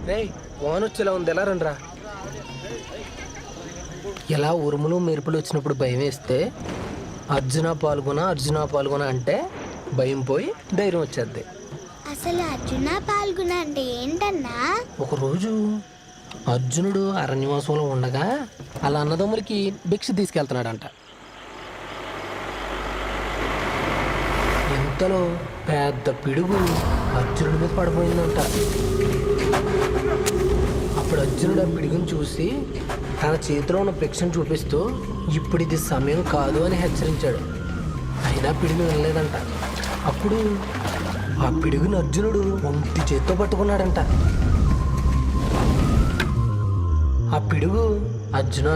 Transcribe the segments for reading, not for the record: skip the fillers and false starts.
రే వాన వచ్చేలా ఉంది, ఎలా రండ్రా. ఎలా ఉరుములు మెరుపులు వచ్చినప్పుడు భయం వేస్తే అర్జున పాల్గొన అంటే భయం పోయి ధైర్యం వచ్చేద్ది. అసలు అర్జున పాల్గొన అంటే ఏంటన్నా? ఒకరోజు అర్జునుడు అరణ్యవాసంలో ఉండగా అలా అన్నదమ్ములకి భిక్ష తీసుకెళ్తున్నాడంట. ఇంతలో పెద్ద పిడుగు అర్జునుడి మీద పడిపోయిందంట. అప్పుడు అర్జునుడు ఆ పిడుగుని చూసి తన చేతిలో ఉన్న భిక్షను చూపిస్తూ ఇప్పుడు ఇది సమయం కాదు అని హెచ్చరించాడు. అయినా పిడుగు వినలేదంట. అప్పుడు ఆ పిడుగుని అర్జునుడు ఒంటి చేత్తో పట్టుకున్నాడంట. ఆ పిడుగు అర్జున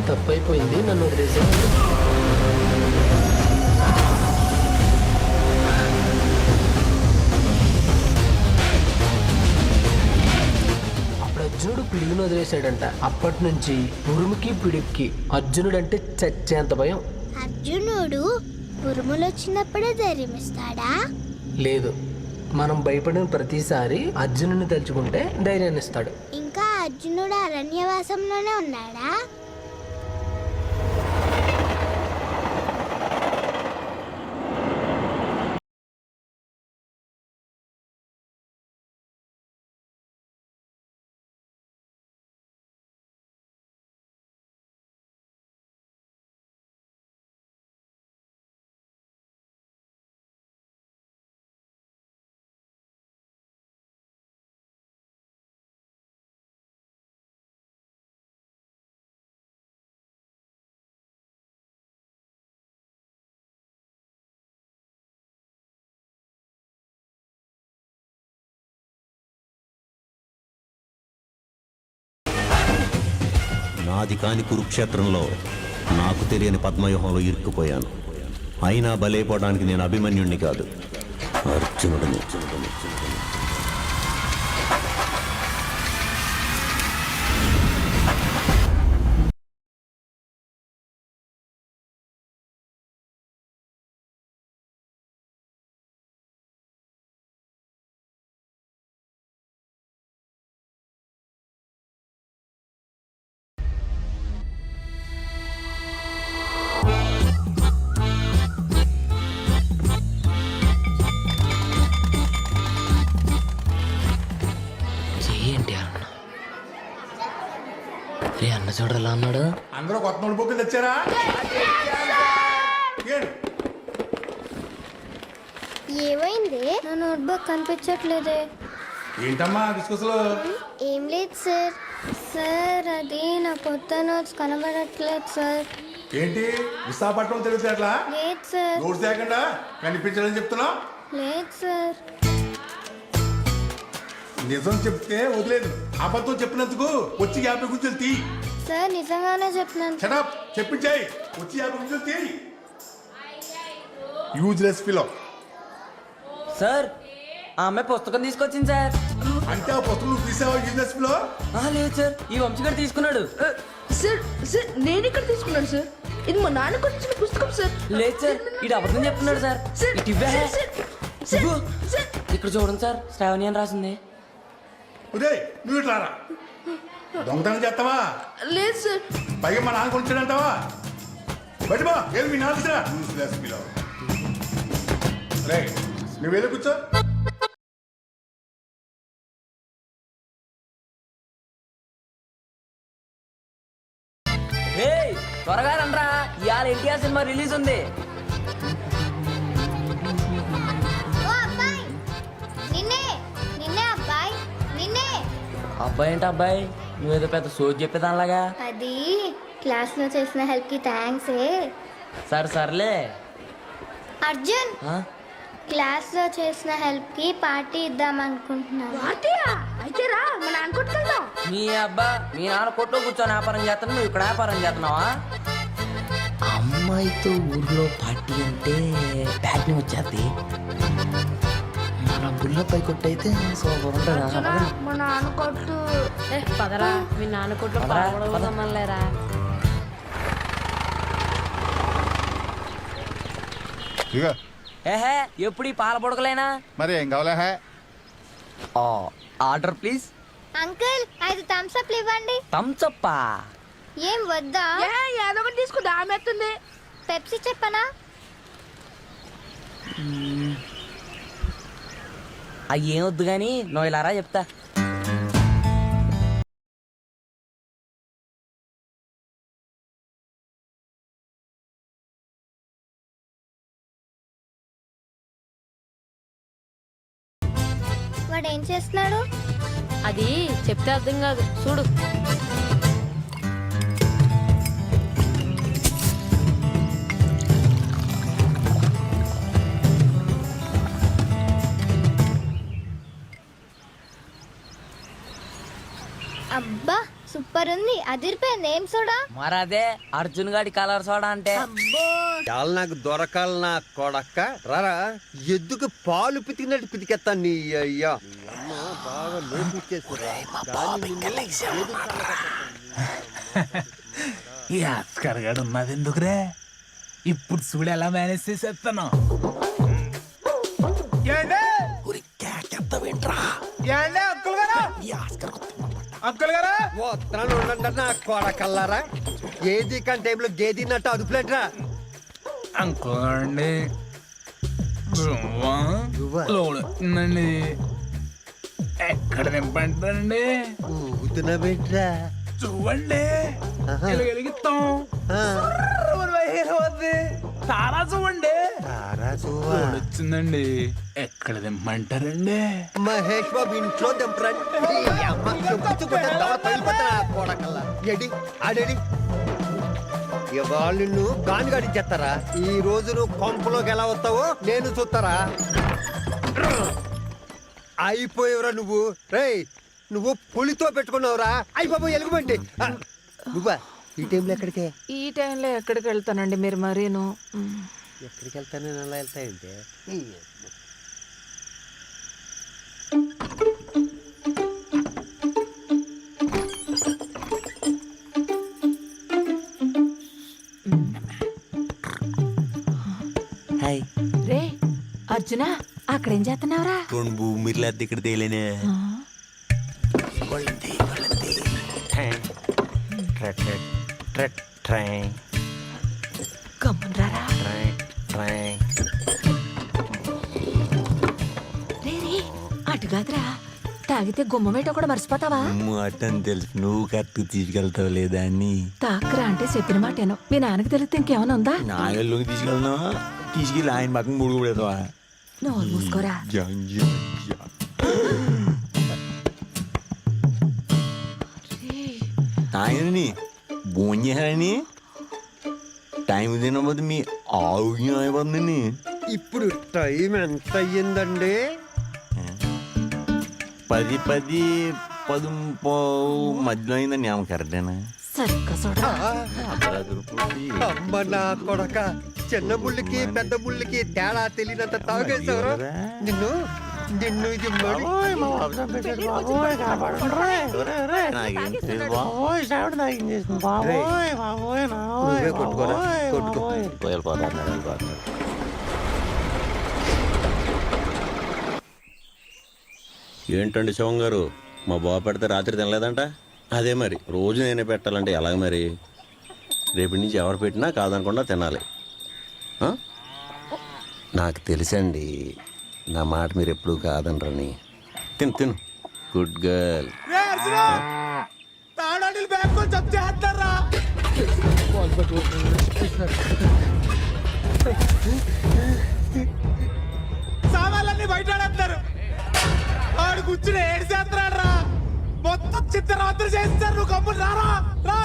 తప్పైపోయింది, నన్ను వదిలేసాడు. అప్పుడు అర్జునుడు పిడుగును వదిలేశాడంట. అప్పటి నుంచి ఉరుముకి పిడుగుకి అర్జునుడు అంటే చచ్చేంత భయం. అర్జునుడు ఉరుములు వచ్చినప్పుడే ధైర్యం ఇస్తాడా? లేదు, మనం భయపడిన ప్రతిసారి అర్జునుడిని తలుచుకుంటే ధైర్యాన్ని ఇస్తాడు. ఇంకా అర్జునుడు అరణ్యవాసంలోనే ఉన్నాడా? నాది కాని కురుక్షేత్రంలో నాకు తెలియని పద్మవ్యూహంలో ఇరుక్కుపోయాను. అయినా బలైపోవడానికి నేను అభిమన్యుణ్ణి కాదు, అర్జునుడిని. అన్న చూడరా ఎలా అన్నాడు. అందరూ కొత్త నోట్ బుక్లు తెచ్చారా? ఏమైంది? నా నోట్బుక్ కనిపించట్లేదే. ఏంటమ్మా డిస్కస్లో? ఏం లేదు సార్. సార్ అది నా కొత్త నోట్స్ కనబడట్లేదు సార్. ఏంటి విశాఖపట్నం తెలిస్తే అట్లా? లేదు సార్. నోట్స్ లేకుండా కనిపించాలని చెప్తున్నావు? లేదు సార్. నిజం చెప్తే వదిలేదు, అబద్ధం చెప్పినందుకు వచ్చి 50 గుంజలు తీ. సార్ నిజంగానే చెప్తున్నాను. షటప్, చెప్పించాయి. వచ్చి 50 గుంజలు తీ. Useless fellow. సార్ ఆ అమ్మాయి పుస్తకం తీసుకొచ్చింది సార్. అంటే ఆ పుస్తకం నువ్వు తీసావా? Useless fellow. లేదు సార్, ఈ వంశీగారు తీసుకున్నాడు. సార్ సార్ నేను ఇక్కడ తీసుకున్నాను సార్. ఇది మా నాన్నకు వచ్చిన పుస్తకం సార్. లేదు సార్, ఇది అబద్ధం చెప్తున్నాడు సార్. ఇటు ఇవ్వే. ఇక్కడ చూడండి సార్, శ్రావణి అని రాసింది. ఉదయ్ నువ్వు ఇట్లా రా. దొంగతనం చేస్తావా? లేదు సార్. పైగా మా నాన్న కొనిచ్చాడంటావా? బయట బా, ఏది మీ నాన్న తీసిరా. Useless fellow. రే నువ్వు వెళ్ళి కూర్చో. త్వరగా రండ్రా, ఇవాళ ఎన్టీఆర్ సినిమా రిలీజ్ ఉంది. అబ్బాయి ఏంటి అబ్బాయి, నువ్వేదో పెద్ద సోది చెప్పేదానిలాగా. అది క్లాస్ లో చేసిన హెల్ప్ కి థ్యాంక్స్. సర్లే. అర్జున్, క్లాస్ లో చేసిన హెల్ప్ కి పార్టీ ఇద్దాం అనుకుంటున్నాను. అయితే రా, మా నాన్న కొట్టుకెళ్దాం. మీ నాన్న కొట్లో కూర్చొని వ్యాపారం చేస్తున్నావు, నువ్వు ఇక్కడ వ్యాపారం చేస్తున్నావా? అమ్మాయితో ఊర్లో పార్టీ అంటే బ్యాగ్ వచ్చేది. మన బుల్లపై కొట్టయితే సూపర్ ఉంటుంది. మా నాన్న కొట్టు. పదరా, మీ నాన్న కొట్లు మళ్ళీరా. ఏహే ఎప్పుడు ఈ పాల పొడకలేనా? మరి ఏం కావాలా? Order please. Uncle 5 Thums Up ఇవ్వండి. తంచప్పా ఏం వద్దా? ఏదో ఒకటి తీసుకుందా ఆమె ఎత్తుంది. పెప్సీ చెప్పనా? అవి ఏం వద్దు కానీ నువ్వు ఇలా రా చెప్తా. వాడు ఏం చేస్తున్నాడు? అది చెప్తే అర్థం కాదు చూడు. అబ్బా సూపర్ ఉంది, అదిరిపోయింది. ఏం సోడా? మరదే అర్జున్ గాడి కలర్ సోడా అంటే. అబ్బో చాలు నాకు దొరకాలి నా కొడక్క రారా ఎద్దుకు పాలు పితికినట్టు పితికెత్తాను నీ అయ్యా బాగా ఈ ఆస్కర్ గడు ఉన్నది ఎందుకురే? ఇప్పుడు చూడు ఎలా మేనేజ్ చేసేస్తాను. వస్తాను ఉండండి నా కొడకల్లారా. ఏది కానీ టైంలో గేదిన్నట్టు అదుపులేట్రా. అనుకోండి నువ్వా? లోడుందండి. ఎక్కడ నింపంటారండి? ఊగుతున్నా బెట్రా చూడండి ఆహా. వెలిగిస్తాం. ఆ, తారా చూడండి రారా చూవా. వచ్చిందండి. ఎక్కడ దింపంటారండి? మహేష్ బాబు ఇంట్లో దింపరండి. ఎడి ఆడేడి ఇవాళ నువ్వు గాని గడించేస్తారా? ఈ రోజు నువ్వు కొంపలోకి ఎలా వస్తావో నేను చూస్తారా? అయిపోయేవరా నువ్వు. రేయ్ నువ్వు పులితో పెట్టుకున్నావురా. అయిపోయి ఎలుగుబంటి. నువ్వా ఈ టైంలో ఎక్కడికే? ఈ టైంలో ఎక్కడికి వెళ్తానండి మీరు మరీను? ఎక్కడికి వెళ్తాను నేను అలా వెళ్తాయంటే హాయ్ రే అర్జున అక్కడేం చేస్తున్నావురా? రెండు భూమిర్లు అద్దె ఇక్కడ తేలేనే. గమ్మునరారా. రే రే అటు కాదురా, తాగితే గుమ్మమేటో కూడా మర్చిపోతావా? అట్టని తెలుసు, నువ్వు కరెక్ట్ తీసుకెళ్తావు లేదా అని. తాకరా అంటే చెప్పిన మాటేనో. మీ నాన్నకి తెలిస్తే ఇంకేమైనా ఉందా? నా వెళ్ళలోకి తీసుకెళ్తున్నా, తీసుకెళ్ళి ఆయన పక్కన ముడుగు పెడతావా? నువ్వు మూసుకోరా. ఆయనని భోంచేశారని టైం తినబోదు మీ ఆరోగ్యం అయిపోతుందని. ఇప్పుడు టైం ఎంత అయ్యిందండి? 10 మధ్యలో అయిందండి. ఆమె కరెక్టేనా? సరిగ్గా చూడరా. అమ్మ నా కొడక, చిన్న ముళ్ళకి పెద్ద ముళ్ళకి తేడా తెలియనంత తాగేసావరా నిన్ను. నిన్ను ఇది మరి నువ్వే కొట్టుకోరా, కొట్టుకో. ఏంటండి శివం గారు, మా బాబు పెడితే రాత్రి తినలేదంట? అదే మరి రోజు నేనే పెట్టాలంటే ఎలాగ మరి? రేపటి నుంచి ఎవరు పెట్టినా కాదనకుండా తినాలి. నాకు తెలుసండి నా మాట మీరు ఎప్పుడు కాదనరని. తిను తిను, గుడ్ గర్ల్. సామాన్లన్నీ బయట ఆడు కూర్చుని ఏడు చేస్తున్నాడు రా. మొత్తం చిత్రరాత్రి చేస్తారు. నువ్వు కమ్ములు రారా రా.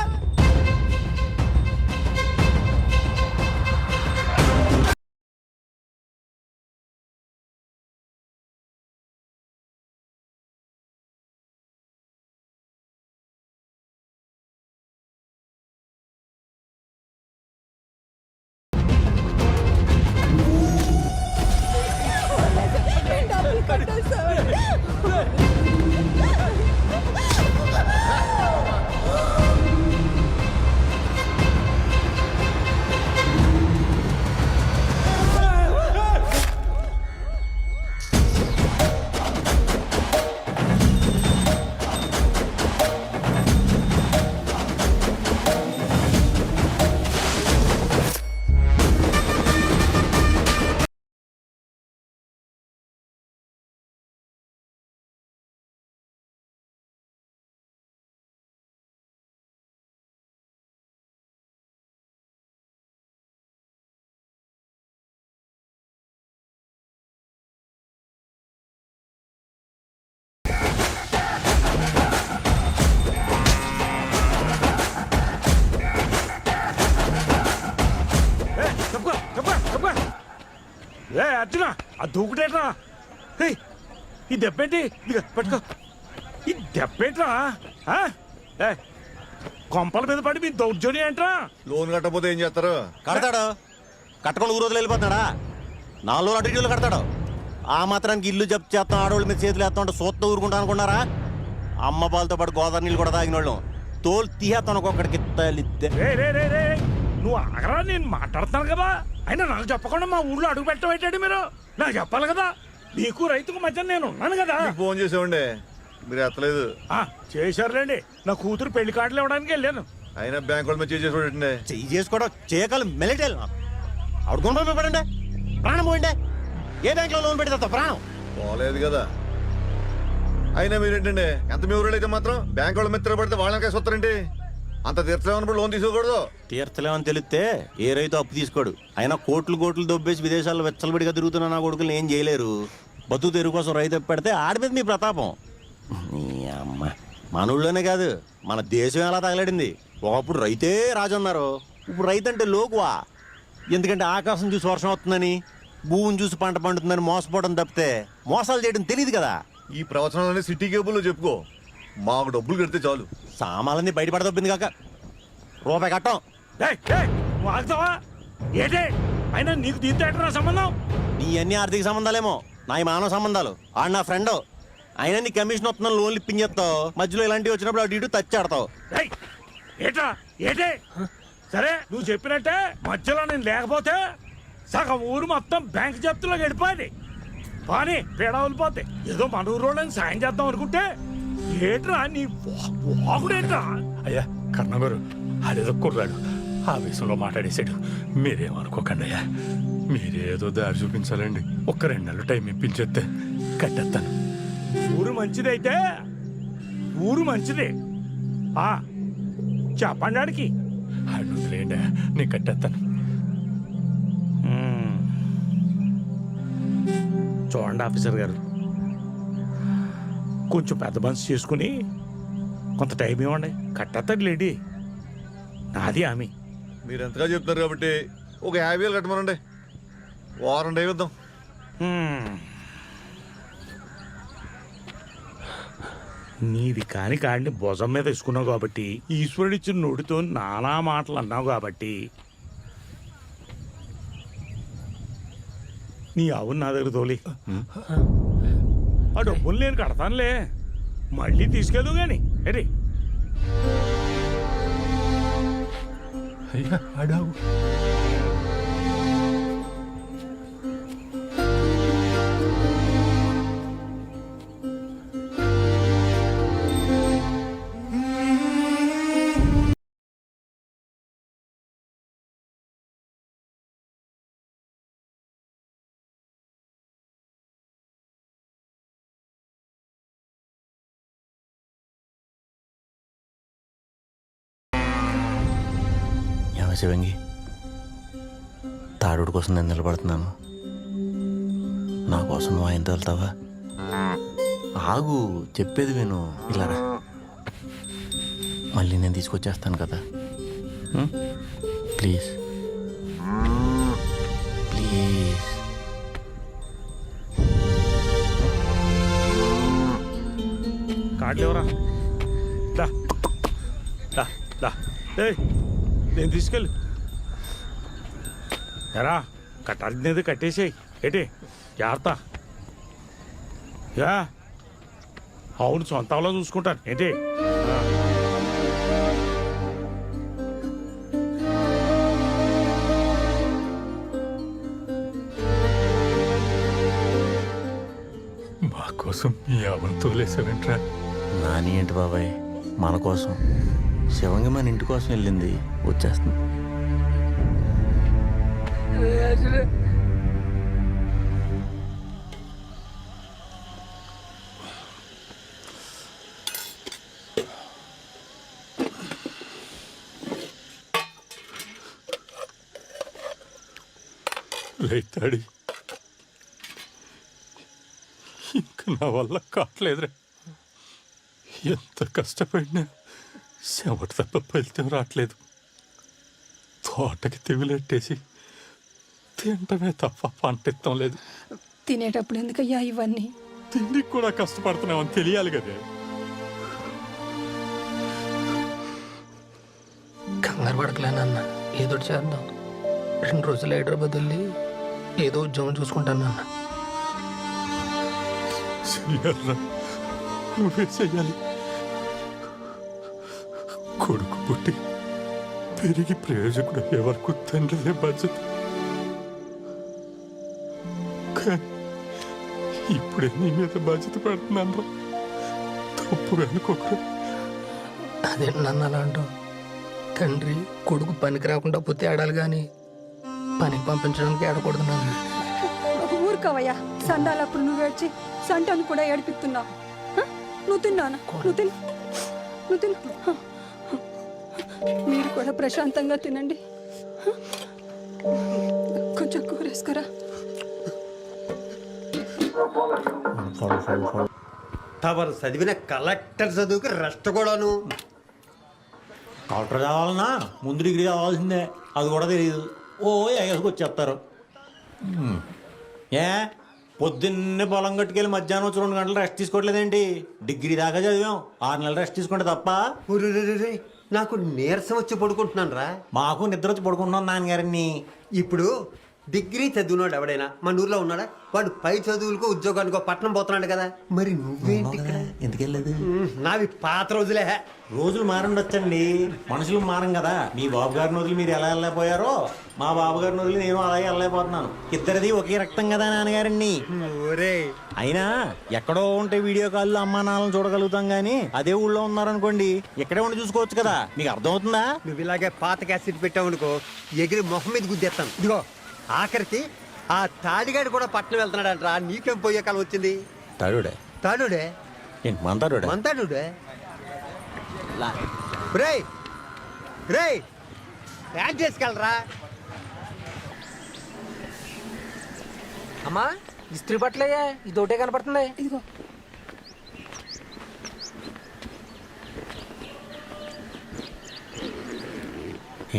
ఆ దూకుడేట్రా ఈ దెబ్బేంటి ఇదిగో పట్టుకో ఈ దెబ్బేంట్రా కొంపల మీద పడి మీ దౌర్జన్యం ఏంట్రా? లోన్ కట్టకపోతే ఏం చేస్తారు? కడతాడు. కట్టకుండా ఊరు వదిలి వెళ్ళిపోతున్నాడా? 4 రోజులు అటు ఇటు కడతాడు. ఆ మాత్రానికి ఇల్లు జప్తు చేస్తాం, ఆడవాళ్ళ మీద చేతులు వేస్తా ఉంటే సూత్తో ఊరుకుంటా అనుకున్నారా? అమ్మ పాలతో పాటు గోదావరి నీళ్ళు కూడా తాగిన వాళ్ళం తోలు తీయేస్తాను ఒక్కొక్కడికి నువ్వు ఆగరా, నేను మాట్లాడతాను కదా. అయినా నాకు చెప్పకుండా మా ఊళ్ళో అడుగు పెట్టబెట్టాడు మీరు. నాకు చెప్పాలి కదా, నీకు రైతుకు మధ్య నేను ఉన్నాను కదా. ఫోన్ చేసామండి, మీరు ఎత్తలేదు. చేశారులేండి, నా కూతురు పెళ్లి కార్డులు ఇవ్వడానికి వెళ్ళాను. అయినా బ్యాంక్ వాళ్ళ మీద చేసేసుకోండి. చెయ్యి చేసుకోవడం చేయగల మెలిటేల్ అడుగుంటే పడండి, ప్రాణం పోయిండే. ఏ బ్యాంకులో లోన్ పెడితే ప్రాణం పోలేదు కదా. అయినా మీరేంటండి, ఎంత మీ ఊరు అయితే మాత్రం బ్యాంక్ వాళ్ళ మీద పడితే వాళ్ళకే వస్తారండి. అంత తీర్చలేమన్నప్పుడు లోన్ తీసుకోకూడదు. తీర్చలేమని తెలిస్తే ఏ రైతు అప్పు తీసుకోడు. అయినా కోట్లు దొబ్బేసి విదేశాల్లో వెచ్చలబడిగా తిరుగుతున్న నా కొడుకులు ఏం చేయలేరు. బతుకు తెరుగు కోసం రైతు పెడితే ఆడి మీద మీ ప్రతాపం. నీ అమ్మ, మన ఊళ్ళోనే కాదు మన దేశం ఎలా తగలడింది. ఒకప్పుడు రైతే రాజు అన్నారు, ఇప్పుడు రైతు అంటే లోకువా. ఎందుకంటే ఆకాశం చూసి వర్షం వస్తుందని, భూమిని చూసి పంట పండుతుందని మోసపోవడం తప్పితే మోసాలు చేయడం తెలియదు కదా. ఈ ప్రవచనాలని సిటీ కేబుల్లో చెప్పుకో, మాకు డబ్బులు కడితే చాలు. సామాన్లన్నీ బయటపడదొప్పింది కాక రూపాయి కట్టం. నువ్వు ఆగుతావా ఏంటే? అయినా నీకు దీంతో ఏంటరా సంబంధం? నీ అన్ని ఆర్థిక సంబంధాలేమో, నా ఈ మానవ సంబంధాలు. ఆడు నా ఫ్రెండ్. అయినా నీ కమిషన్ వస్తున్న లోన్లు ఇప్పించేస్తావు, మధ్యలో ఇలాంటివి వచ్చినప్పుడు అటు ఇటు తచ్చాడతావు. ఏటా ఏటే? సరే నువ్వు చెప్పినట్టే మధ్యలో నేను లేకపోతే సగం ఊరు మొత్తం బ్యాంక్ జప్తులో గడిపోయింది. కానీ పేడా వదిలిపోతే ఏదో మన ఊరోళ్ళని సాయం చేద్దాం అనుకుంటే ఏట్రా నీ వాగుడేట్రా? అయ్యా కర్ణ గారు, ఆడేదో కుర్రాడు ఆవేశంలో మాట్లాడేశాడు. మీరేమనుకోకండి అయ్యా, మీరేదో దారి చూపించాలండి. ఒక్క 2 నెలలు టైం ఇప్పించేస్తే కట్టేస్తాను. ఊరు మంచిదైతే ఊరు మంచిదే. చెప్పండి ఆడికి. ఆడు వదిలేయండి, నేను కట్టేస్తాను. చూడండి ఆఫీసర్ గారు, కొంచెం పెద్ద మనసు చేసుకుని కొంత టైం ఇవ్వండి. కట్టేస్తాడు లేడీ, నాది ఆమె. మీరు ఎంతగా చెప్తున్నారు కాబట్టి ఒక 50,000 కట్టమనండి, వారం టైం ఇద్దాం. నీది కాని కాడిని భుజం మీద వేసుకున్నావు కాబట్టి, ఈశ్వరుడిచ్చిన నోటితో నానా మాటలు అన్నావు కాబట్టి నీ అవును నా దగ్గర తోలి. ఆ డబ్బులు నేను కడతానులే, మళ్ళీ తీసుకెళ్దు గాని. ఏంటి అయ్యా ఆడావు. శివంగి, తాడుడు కోసం నేను నిలబడుతున్నాను. నా కోసం నువ్వు ఆయనతో వెళ్తావా? ఆగు, చెప్పేది విను. ఇలా రా, మళ్ళీ నేను తీసుకొచ్చేస్తాను కదా. Please please. కార్డులు ఎవరా? నేను తీసుకెళ్ళు. ఎరా కట్టాల్సినది కట్టేసేయి. ఏంటి జాగ్రత్త. అవును, సొంతంలో చూసుకుంటాను. ఏంటి మా కోసం మీ అవని తోలేసారంట్రా. నాని ఏంటి బాబాయ్, మన కోసం. శివంగి మన ఇంటి కోసం వెళ్ళింది, వచ్చేస్తుంది. రైతాడి, ఇంకా నా వల్ల కావట్లేదురా. ఎంత కష్టపడినా చెమట తప్ప ఫలితం రావట్లేదు. తోటకి తెగులెట్టేసి తింటమే తప్ప పంట ఇస్తాం లేదు. తినేటప్పుడు ఎందుకయ్యా ఇవన్నీ? తిండికి కూడా కష్టపడుతున్నామని తెలియాలి కదే. కంగారు పడకలేనన్న, ఏదో ఒకటి చేద్దాం. 2 రోజులు హైదరాబాద్ వెళ్ళి ఏదో ఉద్యోగం చూసుకుంటానన్న. చెయ్యాలరా, నువ్వే చెయ్యాలి. కొడుకు పుట్టి పెరిగి ప్రయోజకుడు అయ్యే వరకు తండ్రిదే బాధ్యత. కానీ ఇప్పుడే నీ మీద బాధ్యత పెడుతున్నాను. తప్పుగా అనుకోకరా. అదేంటి నన్ను అలా అంటావు? తండ్రి కొడుకు పనికి రాకుండా పోతే ఆడాలి కానీ పనికి పంపించడానికి ఆడకూడదు నాన్న. ఊరుకోవయ్యా, సండాలప్పుడు నువ్వు ఏడ్చి సంటాను కూడా ఏడిపిస్తున్నావు. నువ్వు తిన్నానా? నువ్వు తిను. మీరు కూడా ప్రశాంతంగా తినండి. కొంచెం కూరేసుకురా. తమరు చదివిన కలెక్టర్ చదువుకి రెస్ట్ కూడాను. కలెక్టర్ కావాలన్నా ముందు డిగ్రీ కావాల్సిందే, అది కూడా తెలియదు. ఓ ఎగసుకు వచ్చేస్తారు. ఏ పొద్దున్నే పొలం కట్టుకెళ్ళి మధ్యాహ్నం వచ్చి 2 గంటలు రెస్ట్ తీసుకోవట్లేదేంటి? డిగ్రీ దాకా చదివాం, 6 నెలలు రెస్ట్ తీసుకుంటే తప్ప. ఒరేయ్, నాకు నీరసం వచ్చి పడుకుంటున్నాను రా. మాకు నిద్ర వచ్చి పడుకుంటున్నాం నాన్నగారిని. ఇప్పుడు డిగ్రీ చదివినోడు ఎవడైనా మన ఊర్లో ఉన్నాడా? వాడు పై చదువులకో ఉద్యోగానికో పట్నం పోతున్నాడు కదా. మరి నువ్వేంటి ఇక్కడ? ఎందుకు వెళ్ళలేదు? నావి పాత రోజులే. రోజులు మారండొచ్చండి, మనుషులు మారం కదా. మీ బాబు గారిని వదిలి మీరు ఎలా వెళ్ళలేకపోయారో మా బాబు గారిని వదిలి నేను అలాగే వెళ్ళలేకపోతున్నాను. ఇద్దరిది ఒకే రక్తం కదా నాన్నగారండి. ఒరే, అయినా ఎక్కడో ఉంటే వీడియో కాల్లో అమ్మా నాన్నలను చూడగలుగుతాం గానీ అదే ఊళ్ళో ఉన్నారనుకోండి ఇక్కడే ఉండి చూసుకోవచ్చు కదా. మీకు అర్థమవుతుందా? నువ్వు ఇలాగే పాత క్యాసెట్ పెట్టావనుకో ఎగిరి మొహం మీద గుద్దేస్తాను. ఇదిగో ఆఖరికి ఆ తాడిగాడు కూడా పట్నం వెళ్తున్నాడంట్రా. నీకేం పోయే కాలం వచ్చింది? తాడుడే తాడుడే ఏంటి మంతాడుడే? మంతాడుడే. రేయ్ రేయ్, యాడ్ చేసుకెళ్ళరా. అమ్మా, ఇస్త్రీ బట్టలయ్యా, ఇదొకటే కనపడుతుంది. ఇదిగో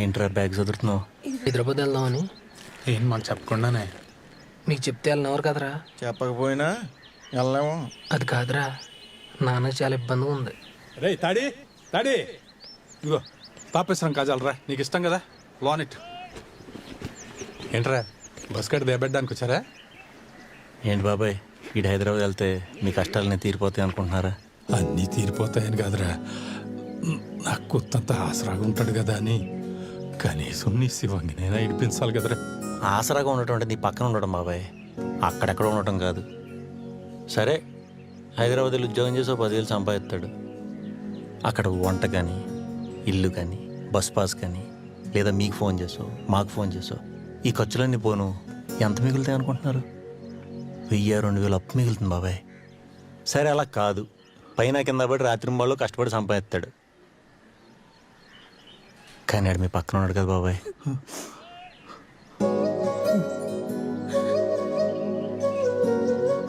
ఏంట్రా బ్యాగ్ చదువుతున్నావు? హైదరాబాద్ వెళ్దామని. ఏం మనం చెప్పకుండానే? మీకు చెప్తే వెళ్ళినవారు కదరా. చెప్పకపోయినా వెళ్ళాము. అది కాదురా, నాన్నకి చాలా ఇబ్బందిగా ఉంది. రే తాడి ఇదిగో తాపేశ్వరం కాజాలరా, నీకు ఇష్టం కదా. లోనిట్ ఏంట్రా, బస్ కట్టి దేబెట్టడానికి వచ్చారా? ఏంటి బాబాయ్, ఇటు హైదరాబాద్ వెళ్తే మీ కష్టాలన్నీ తీరిపోతాయి అనుకుంటున్నారా? అన్నీ తీరిపోతాయని కాదురా, నాకు కొత్తంత ఆసరాగా ఉంటాడు కదా అని. కనీసం నీ శివంగినైనా ఇడిపించాలి కదరా. ఆసరాగా ఉండటం అంటే నీ పక్కన ఉండడం బాబాయ్, అక్కడెక్కడ ఉండటం కాదు. సరే హైదరాబాద్ వెళ్ళి ఉద్యోగం చేసి 10,000 సంపాదిస్తాడు. అక్కడ వంట కానీ ఇల్లు కానీ బస్ పాస్ కానీ లేదా మీకు ఫోన్ చేసో మాకు ఫోన్ చేసో ఈ ఖర్చులన్నీ పోను ఎంత మిగులుతాయి అనుకుంటున్నారు? 1,000-2,000 అప్పు మిగులుతుంది బాబాయ్. సరే అలా కాదు, పైన కింద పడి రాత్రింబాళ్ళు కష్టపడి సంపాదిస్తాడు. కానీ ఆడు మీ పక్కన ఉన్నాడు కదా బాబాయ్.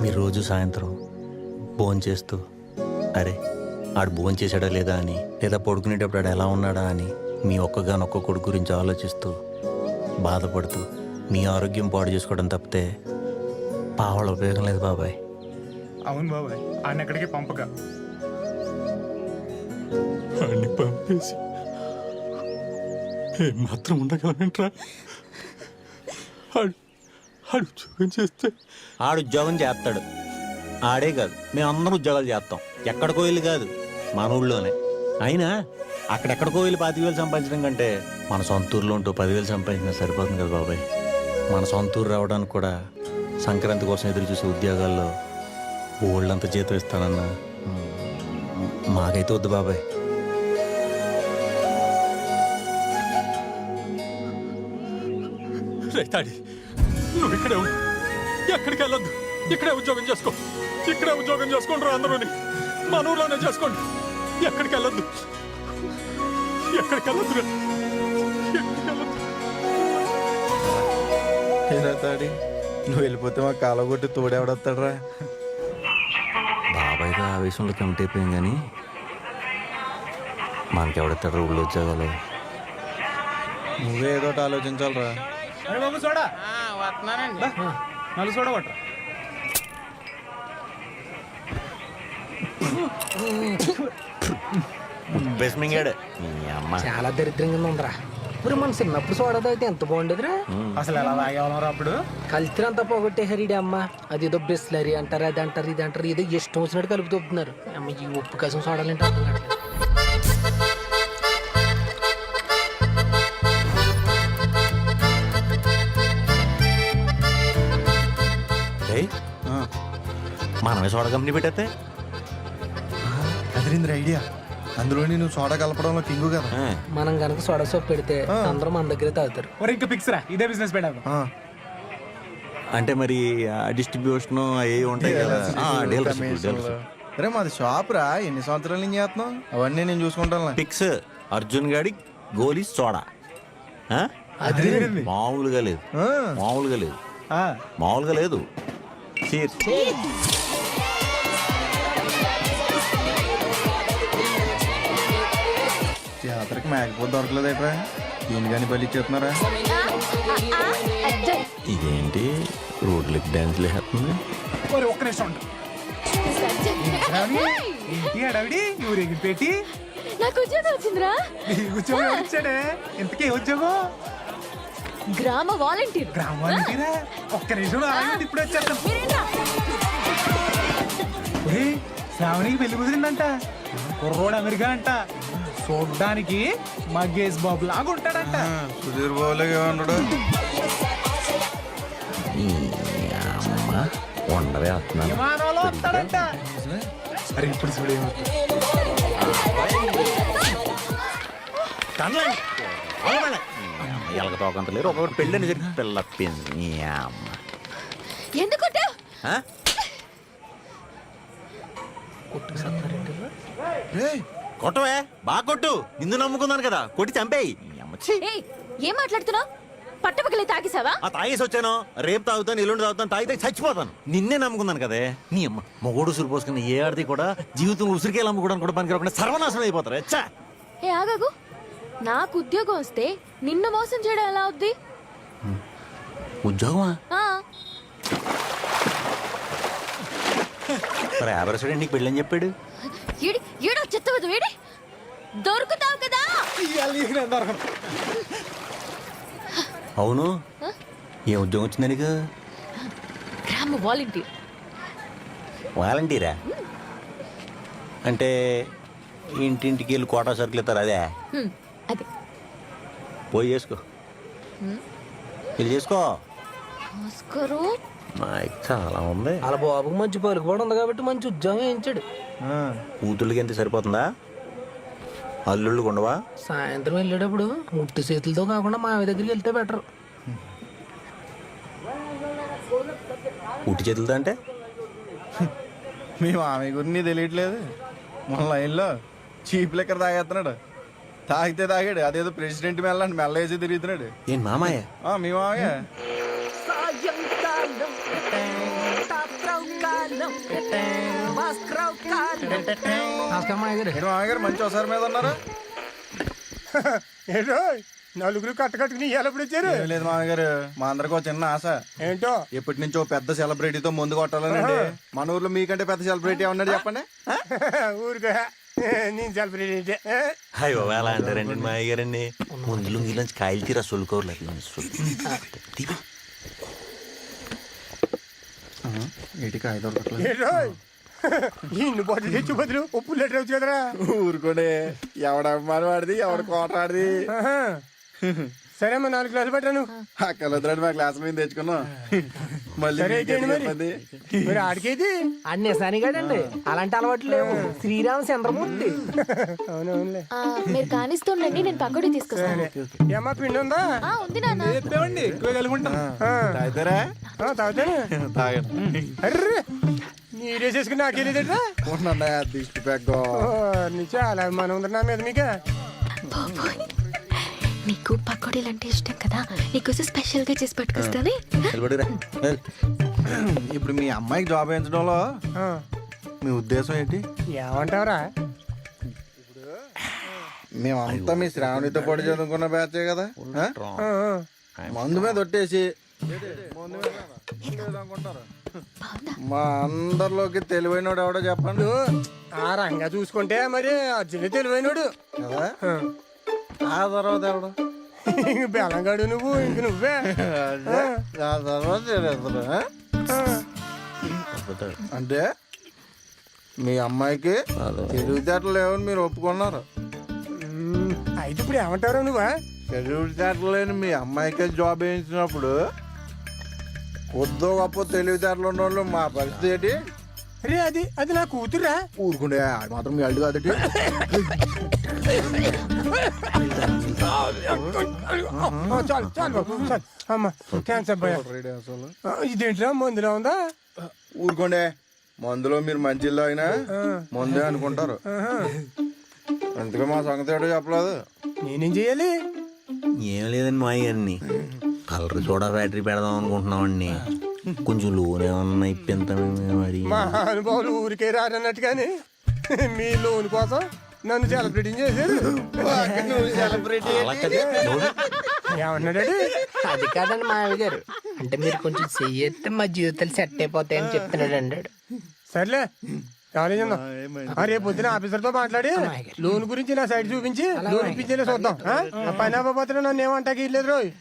మీరు రోజు సాయంత్రం భోంచేస్తూ అరే ఆడు భోంచేసాడా లేదా అని, లేదా పడుకునేటప్పుడు ఆడు ఎలా ఉన్నాడా అని మీ ఒక్కగానొక్క కొడుకు గురించి ఆలోచిస్తూ బాధపడుతూ మీ ఆరోగ్యం పాడు చేసుకోవడం తప్పితే పావాళ్ళ ఉపయోగం లేదు బాబాయ్. అవును బాబాయ్, ఆయన ఎక్కడికి పంపక. వాడిని పంపేసి ఏం మాత్రం ఉండగలనంట్రా. ఆడు ఉద్యోగం చేస్తే ఆడు ఉద్యోగం చేస్తాడు. ఆడే కాదు, మేమందరం ఉద్యోగాలు చేస్తాం. ఎక్కడికో వెళ్ళి కాదు, మన ఊళ్ళోనే. అయినా అక్కడెక్కడికో వెళ్ళి 25,000 సంపాదించడం కంటే మన సొంత ఊర్లో ఉంటూ 10,000 సంపాదించినా సరిపోతుంది కదా బాబాయ్. మన సొంత ఊరు రావడానికి కూడా సంక్రాంతి కోసం ఎదురు చూసే ఉద్యోగాల్లో ఓళ్ళంత జీతం ఇస్తానన్నా మాకైతే వద్దు బాబాయ్. తాడి నువ్వు ఇక్కడే ఉండు, ఎక్కడికి వెళ్ళొద్దు. ఇక్కడే ఉద్యోగం చేసుకో, ఇక్కడే ఉద్యోగం చేసుకుంటారు అందరూని. మన ఊర్లోనే చేసుకోండి, ఎక్కడికి వెళ్ళొద్దు, ఎక్కడికి వెళ్ళొద్దు. తాడి నువ్వు వెళ్ళిపోతే మా కాలం కొట్టి తోడెవడొస్తాడరా? బాబాయ్గా ఆవేశంలో కమిట్ అయిపోయాం కానీ మనకెవడెత్తాడు ఊళ్ళో ఉద్యోగాలు? నువ్వే ఏదో ఆలోచించాలరా. బాబు చూడా వస్తున్నానండి, నలు చూడబట్రా. బెస్మింగాడు నీ అమ్మ. చాలా దరిద్రంగా ఉందిరా. మరి మన చిన్నప్పుడు సోడా తాగితే ఎంత బాగుండదురా. అసలు ఎలా తాగేవాళ్ళం అప్పుడు? కలిసి అంతా పోగొట్టేసారు అమ్మ. అదేదో బిస్లరీ అంటారు, అది అంటారు, ఇది అంటారు, ఏదో ఇష్టం వచ్చినట్టు కలుపుతున్నారు. అమ్మ ఈ ఉప్పు కసం సోడాలంటే అర్థం కావట్లేదు. ఏయ్, మనమే సోడా కంపెనీ పెట్టేస్తే అదిరింద్ర ఐడియా. అందులో నేను సోడా కలపడంలో కింగు కదా. మనం గనక సోడా సోప్ పెడితే అందరూ మన దగ్గరే తాగుతారు. ఇంకా ఫిక్స్ రా, ఇదే బిజినెస్ పెట్టాము. అంటే మరి డిస్ట్రిబ్యూషన్ అవి ఉంటాయి కదా. అరే మాది షాప్ రా, ఎన్ని సంవత్సరాల నుంచి చేస్తున్నావు? అవన్నీ నేను చూసుకుంటాను. ఫిక్స్. అర్జున్ గాడి గోలీ సోడా. ఆ? మామూలుగా లేదు, మామూలుగా లేదు, మామూలుగా లేదు. Cheers. జాతరకి మేకపోతే దొరకలేదేట్రా? దీని కానీ బలి ఇచ్చేస్తున్నారా? ఇదేంటి రోడ్లకి డాన్స్లు వేస్తుంది? ఒక్క నిమిషం ఉండు. ఏంటి అడవిడి ఊరేగి పెట్టి నాకు ఉద్యోగం వచ్చిందిరా. ఉద్యోగం వచ్చాడే. ఇంతకీ ఉద్యోగం? గ్రామ వాలంటీర్. గ్రామానికి ఒక్క నిమిషం ఆగండి, ఇప్పుడు వచ్చేస్తాం. శ్రావణికి పెళ్లి కుదిరిందంట. కుర్రోడు అమెరికా అంట. చూడ్డానికి మగేష్ బాబు లాగా ఉంటాడంట. సుధీర్ బాబులాగా ఉన్నాడు. విమానంలో వస్తాడంట. అరే ఇప్పుడు చూడే ఎలక తోకంత లేరు. ఒకటి పెళ్ళని జరిగి పిల్లప్పింది. ఎందుకు కొట్టవే, బాగా కొట్టు. నిన్ను నమ్ముకున్నాను కదా, కొట్టి చంపేయి. ఏం మాట్లాడుతున్నావు? పట్టపగలే తాగేసావా? ఆ తాగేసి వచ్చాను. రేపు తాగుతాను, ఎల్లుండి తాగుతాను, తాగితే చచ్చిపోతాను. నిన్నే నమ్ముకున్నాను కదే. నీ అమ్మ మొగోడు ఉసురు పోసుకున్న ఏ ఆడిది కూడా జీవితంలో ఉసిరికేలు అమ్ముకోవడానికి కూడా పనికిరాకుండా సర్వనాశనం అయిపోతారు. ఎచ్చా ఏ ఆగాగు, నాకు ఉద్యోగం వస్తే నిన్ను మోసం చేయడం ఎలా అవుద్ది? ఉద్యోగమా? మరి యాభై నీకు పెళ్ళని చెప్పాడు. ఏడో చెత్తవద్దు, ఏడి దొరుకుతావు కదా. అవును, ఏ ఉద్యోగం వచ్చింది నీకు? గ్రామ వాలంటీర్. వాలంటీరా? అంటే ఇంటింటికి వెళ్ళి కోటా సరుకులు ఇస్తారు అదే? అదే. పోయి చేసుకో, వెళ్ళి చేసుకో. నాకు చాలా ఉంది. అలా బాబుకి మంచి పలుకుబడి ఉంది కాబట్టి మంచి ఉద్యోగం వేయించాడు. కూతుళ్ళకి ఎంత సరిపోతుందా? అల్లుళ్ళు ఉండవా? సాయంత్రం వెళ్ళేటప్పుడు ముట్టు చేతులతో కాకుండా మావి దగ్గరికి వెళ్తే బెటర్. ఉట్టి చేతులతో అంటే? మీ మామయ్య గురించి తెలియట్లేదు. మన లైన్లో చీప్ లెక్కర్ తాగేస్తున్నాడు. తాగితే తాగాడు, అదేదో ప్రెసిడెంట్ మెల్లండి మెల్ల వేసి తిరుగుతున్నాడు. ఏం మామయ్య? మీ మామయ్య నమస్కారం మాయగారు. మామయ్య గారు మంచి ఒకసారి మీద ఉన్నారు. ఏంటో నలుగురు కట్టుకట్టుకుని ఎప్పుడు వచ్చారు? లేదు మామయ్య గారు, మా అందరికి ఒక చిన్న ఆశ. ఏంటో? ఎప్పటి నుంచో పెద్ద సెలబ్రిటీతో ముందు కొట్టాలనండి. మన ఊర్లో మీకంటే పెద్ద సెలబ్రిటీ ఏమన్నాడు చెప్పండి. ఊరుగా నేను సెలబ్రిటీ. అయ్యో ఎలా అంటారండి మా అయ్యారండి. ముందు లుంగిలోంచి కాయలు తీరా సొలుకోర్లేదు. ఏటికి 5 దొరకట్లేదు. ఇన్ని బొద్దు తెచ్చి బదులు ఉప్పు లెటర్ వచ్చు కదరా. ఊరుకోడే, ఎవడ అమ్మాని వాడిది, ఎవడ కోటాడిది. సరే అమ్మా, 4 గ్లాసులు పెట్టాను. అక్కలొద్దు, మా క్లాస్ మీద తెచ్చుకున్నాం. మళ్ళీ మరి ఆడికేది అన్నేసానిగాడండి. అలాంటి అలవాట్లు లేవు. శ్రీరామ చంద్రమూర్తి. అవునవునులే. మీరు కానిస్తుండండి, నేను పకోడీ తీసుకొస్తాను. ఏమా పిండి ఉందా? ఉంది నాన్న. చెప్పేవండి, ఎక్కువ కలుగుంటాం. తాగుతారా? తాగుతాను. తాగండి. అర్రే నీరేసేసుకుని నాకేలేదట్రా. దిష్టి పెగ్గో చాలా మనం ఉంది నా మీద. మీకు నీకు పకోడీలు అంటే ఇష్టం కదా, నీకోసం స్పెషల్ గా చేసి పట్టుకొస్తానే. ఇప్పుడు మీ అమ్మాయికి జాబ్ వేయించడంలో మీ ఉద్దేశం ఏంటి? ఏమంటావరా? మేమంతా మీ శ్రావణితో పాటు చదువుకున్న బ్యాచే కదా. మందు మీద ఒట్టేసి మా అందరిలోకి తెలివైనోడు ఎవడో చెప్పండి. ఆ రంగా చూసుకుంటే మరి అర్జున్ తెలివైనడు కదా ఆ తర్వాత ఎవడు బెలంగాడు నువ్వు ఇంక నువ్వే అదే, ఆ తర్వాత తెలియదు, ఆ? అంటే మీ అమ్మాయికి తెలివితేటలు లేవని మీరు ఒప్పుకున్నారు. అయితే ఇప్పుడు ఏమంటారు నువ్వా? తెలివితేటలు లేని మీ అమ్మాయికే జాబ్ వేయించినప్పుడు కొద్దో గొప్ప తెలివితేటలు ఉన్న వాళ్ళు మా పరిస్థితి ఏంటి? రే అది అది నా కూతురా. ఊరుకుండే అది మాత్రం మీ అల్లు కాదటి. చాలు చాలు బాబు చాలు. అమ్మ క్యాన్సర్ భయ. ఇదేంట్రా మందులో ఉందా? ఊరుకోండే, మందులో మీరు మంచిల్లో అయినా మందే అనుకుంటారు. అందుకే మా సంగతి ఏంటో చెప్పలేదు. నేనేం చెయ్యాలి? ఏం లేదండి మా అయ్యన్ని కలర్ చూడ బ్యాటరీ పెడదాం అనుకుంటున్నామండి. కొంచెం లోన్ ఏమన్నా ఇప్పింతాం మరి. మా అనుభవాలు ఊరికే రారన్నట్టుగాని మీ లోన్ కోసం నన్ను సెలబ్రేటింగ్ చేశారు. ఏమన్నాడు? అది కాదండి మామయ్య గారు, అంటే మీరు కొంచెం చెయ్యితే మా జీవితాలు సెట్ అయిపోతాయని చెప్తున్నాడు అన్నాడు. సర్లే కాలేజ్ ఉందాం. రేపు పొద్దున ఆఫీసర్ తో మాట్లాడి లోన్ గురించి నా సైడ్ చూపించి లోన్ ఇప్పించేలా చూద్దాం. ఆ పని అవ్వబోతున్నా నన్ను ఏమంటాకి లేదు రోజు.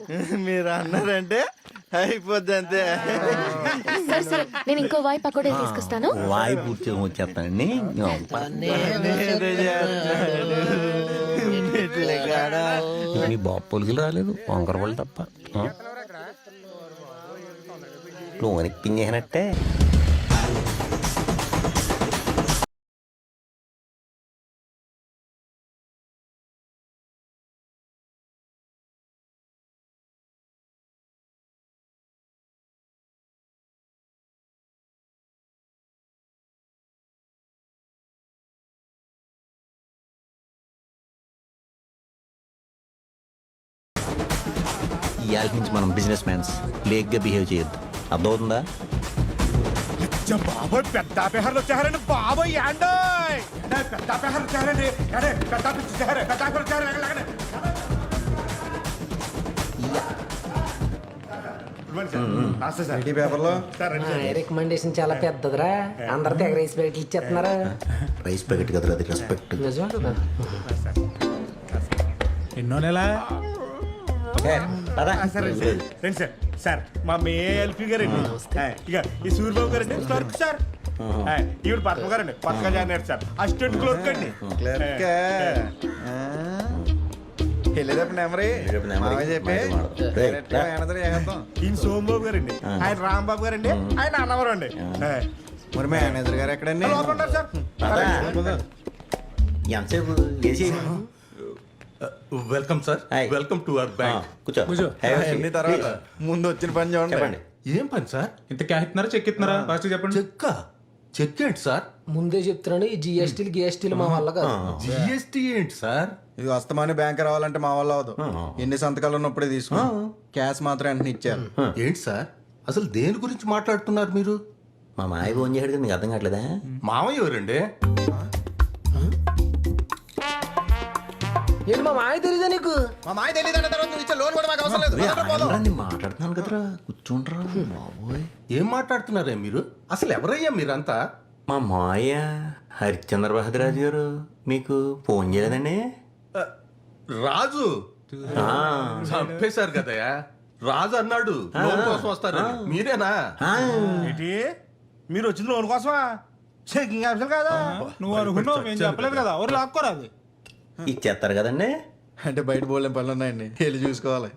మీరు అన్నారంటే అయిపోద్ది అంతే. సరే సరే, నేను ఇంకో వాయి పకోడీ తీసుకొస్తాను. వాయి పూర్తి వచ్చేస్తానండి. మీ బాబు పొలికి రాలేదు, వంకర వాళ్ళు తప్ప. లోన్ ఇప్పించేసినట్టే. ఇవాళ నుంచి మనం బిజినెస్ మ్యాన్స్ లేక్గా బిహేవ్ చేయొద్దు, అర్థమవుతుందా? బాబోయ్ పెద్ద పెహర్లు వచ్చారండి బాబోయ్ యాండోయ్ పెద్ద పెహర్లు వచ్చారండి పెద్ద వచ్చారు. పేపర్లో రికమెండేషన్ చాలా పెద్దదిరా, అందరు తెగ రైస్ ప్యాకెట్లు ఇచ్చేస్తున్నారా. రైస్ ప్యాకెట్ కదా, అది రెస్పెక్ట్. నిజమే కదా. ఎన్నో నెల రండి సార్. సార్ మా మేఎల్పి గారండి, ఇక ఈ సూర్యబాబు గారండి క్లర్క్ సార్. ఈవిడ పద్మ గారండి, పథకా జాయిన్ సార్, అసిస్టెంట్ క్లర్క్ అండి. వెళ్ళేటప్పుడు నెమరి చెప్పి ఈయన సోమబాబు గారండి, ఆయన రాంబాబు గారండి, ఆయన అన్నవరం అండి. మరి మేనేజర్ గారు ఎక్కడండి? లోపల ఉన్నారు సార్. ఎంతసేపు వేసి welcome sir, welcome to our bank. కూర్చో. అన్ని తర్వాత ముందు వచ్చిన పని చూడండి. చెప్పండి. ఏం పని సార్? ఇంత క్యాష్ ఇస్తున్నారా, చెక్ ఇస్తున్నారా? ఫస్ట్ చెప్పండి. చెక్ ఏంటి సార్? ముందే చెప్తున్నాను, ఈ జిఎస్టీలు గిఎస్టీలు మా వల్ల కాదు. జిఎస్టీ ఏంటి సార్? ఇది వస్తమాని బ్యాంక్ రావాలంటే మా వల్ల అవదు. ఎన్ని సంతకాలు ఉన్నప్పుడే తీసుకున్నా, క్యాష్ మాత్రం వెంటనే ఇచ్చారు. ఏంటి సార్ అసలు దేని గురించి మాట్లాడుతున్నారు మీరు? మా మాయ ఫోన్ చేయడం కదా, మీకు అర్థం కావట్లేదా? మామయ్య ఎవరండి? ఏంటి మా మాయ తెలీదా నీకు? మా మాయ తెలియదు తర్వాత నువ్వు ఇచ్చే లోన్ కూడా మాకు అవసరం లేదు. నేను మాట్లాడుతున్నాను కదరా, కూర్చుంటారా బాబోయ్. ఏం మాట్లాడుతున్నారే మీరు? అసలు ఎవరయ్యా మీరంతా? మా మాయ హరిశ్చంద్ర బహదరాజు గారు మీకు ఫోన్ చేయలేదండి? రాజు చంపేశారు కదయ్యా. రాజు అన్నాడు లోన్ కోసం వస్తారని, మీరేనా? ఏంటి మీరు వచ్చింది లోన్ కోసమా? చెకింగ్ ఆఫీసర్ కదా నువ్వు అనుకున్నావు, మేము చెప్పలేదు కదా, ఎవరు లాక్కోరాదు. ఇచ్చేస్తారు కదండి. అంటే బయట పోలేం పనులు ఉన్నాయండి, వెళ్ళి చూసుకోవాలి.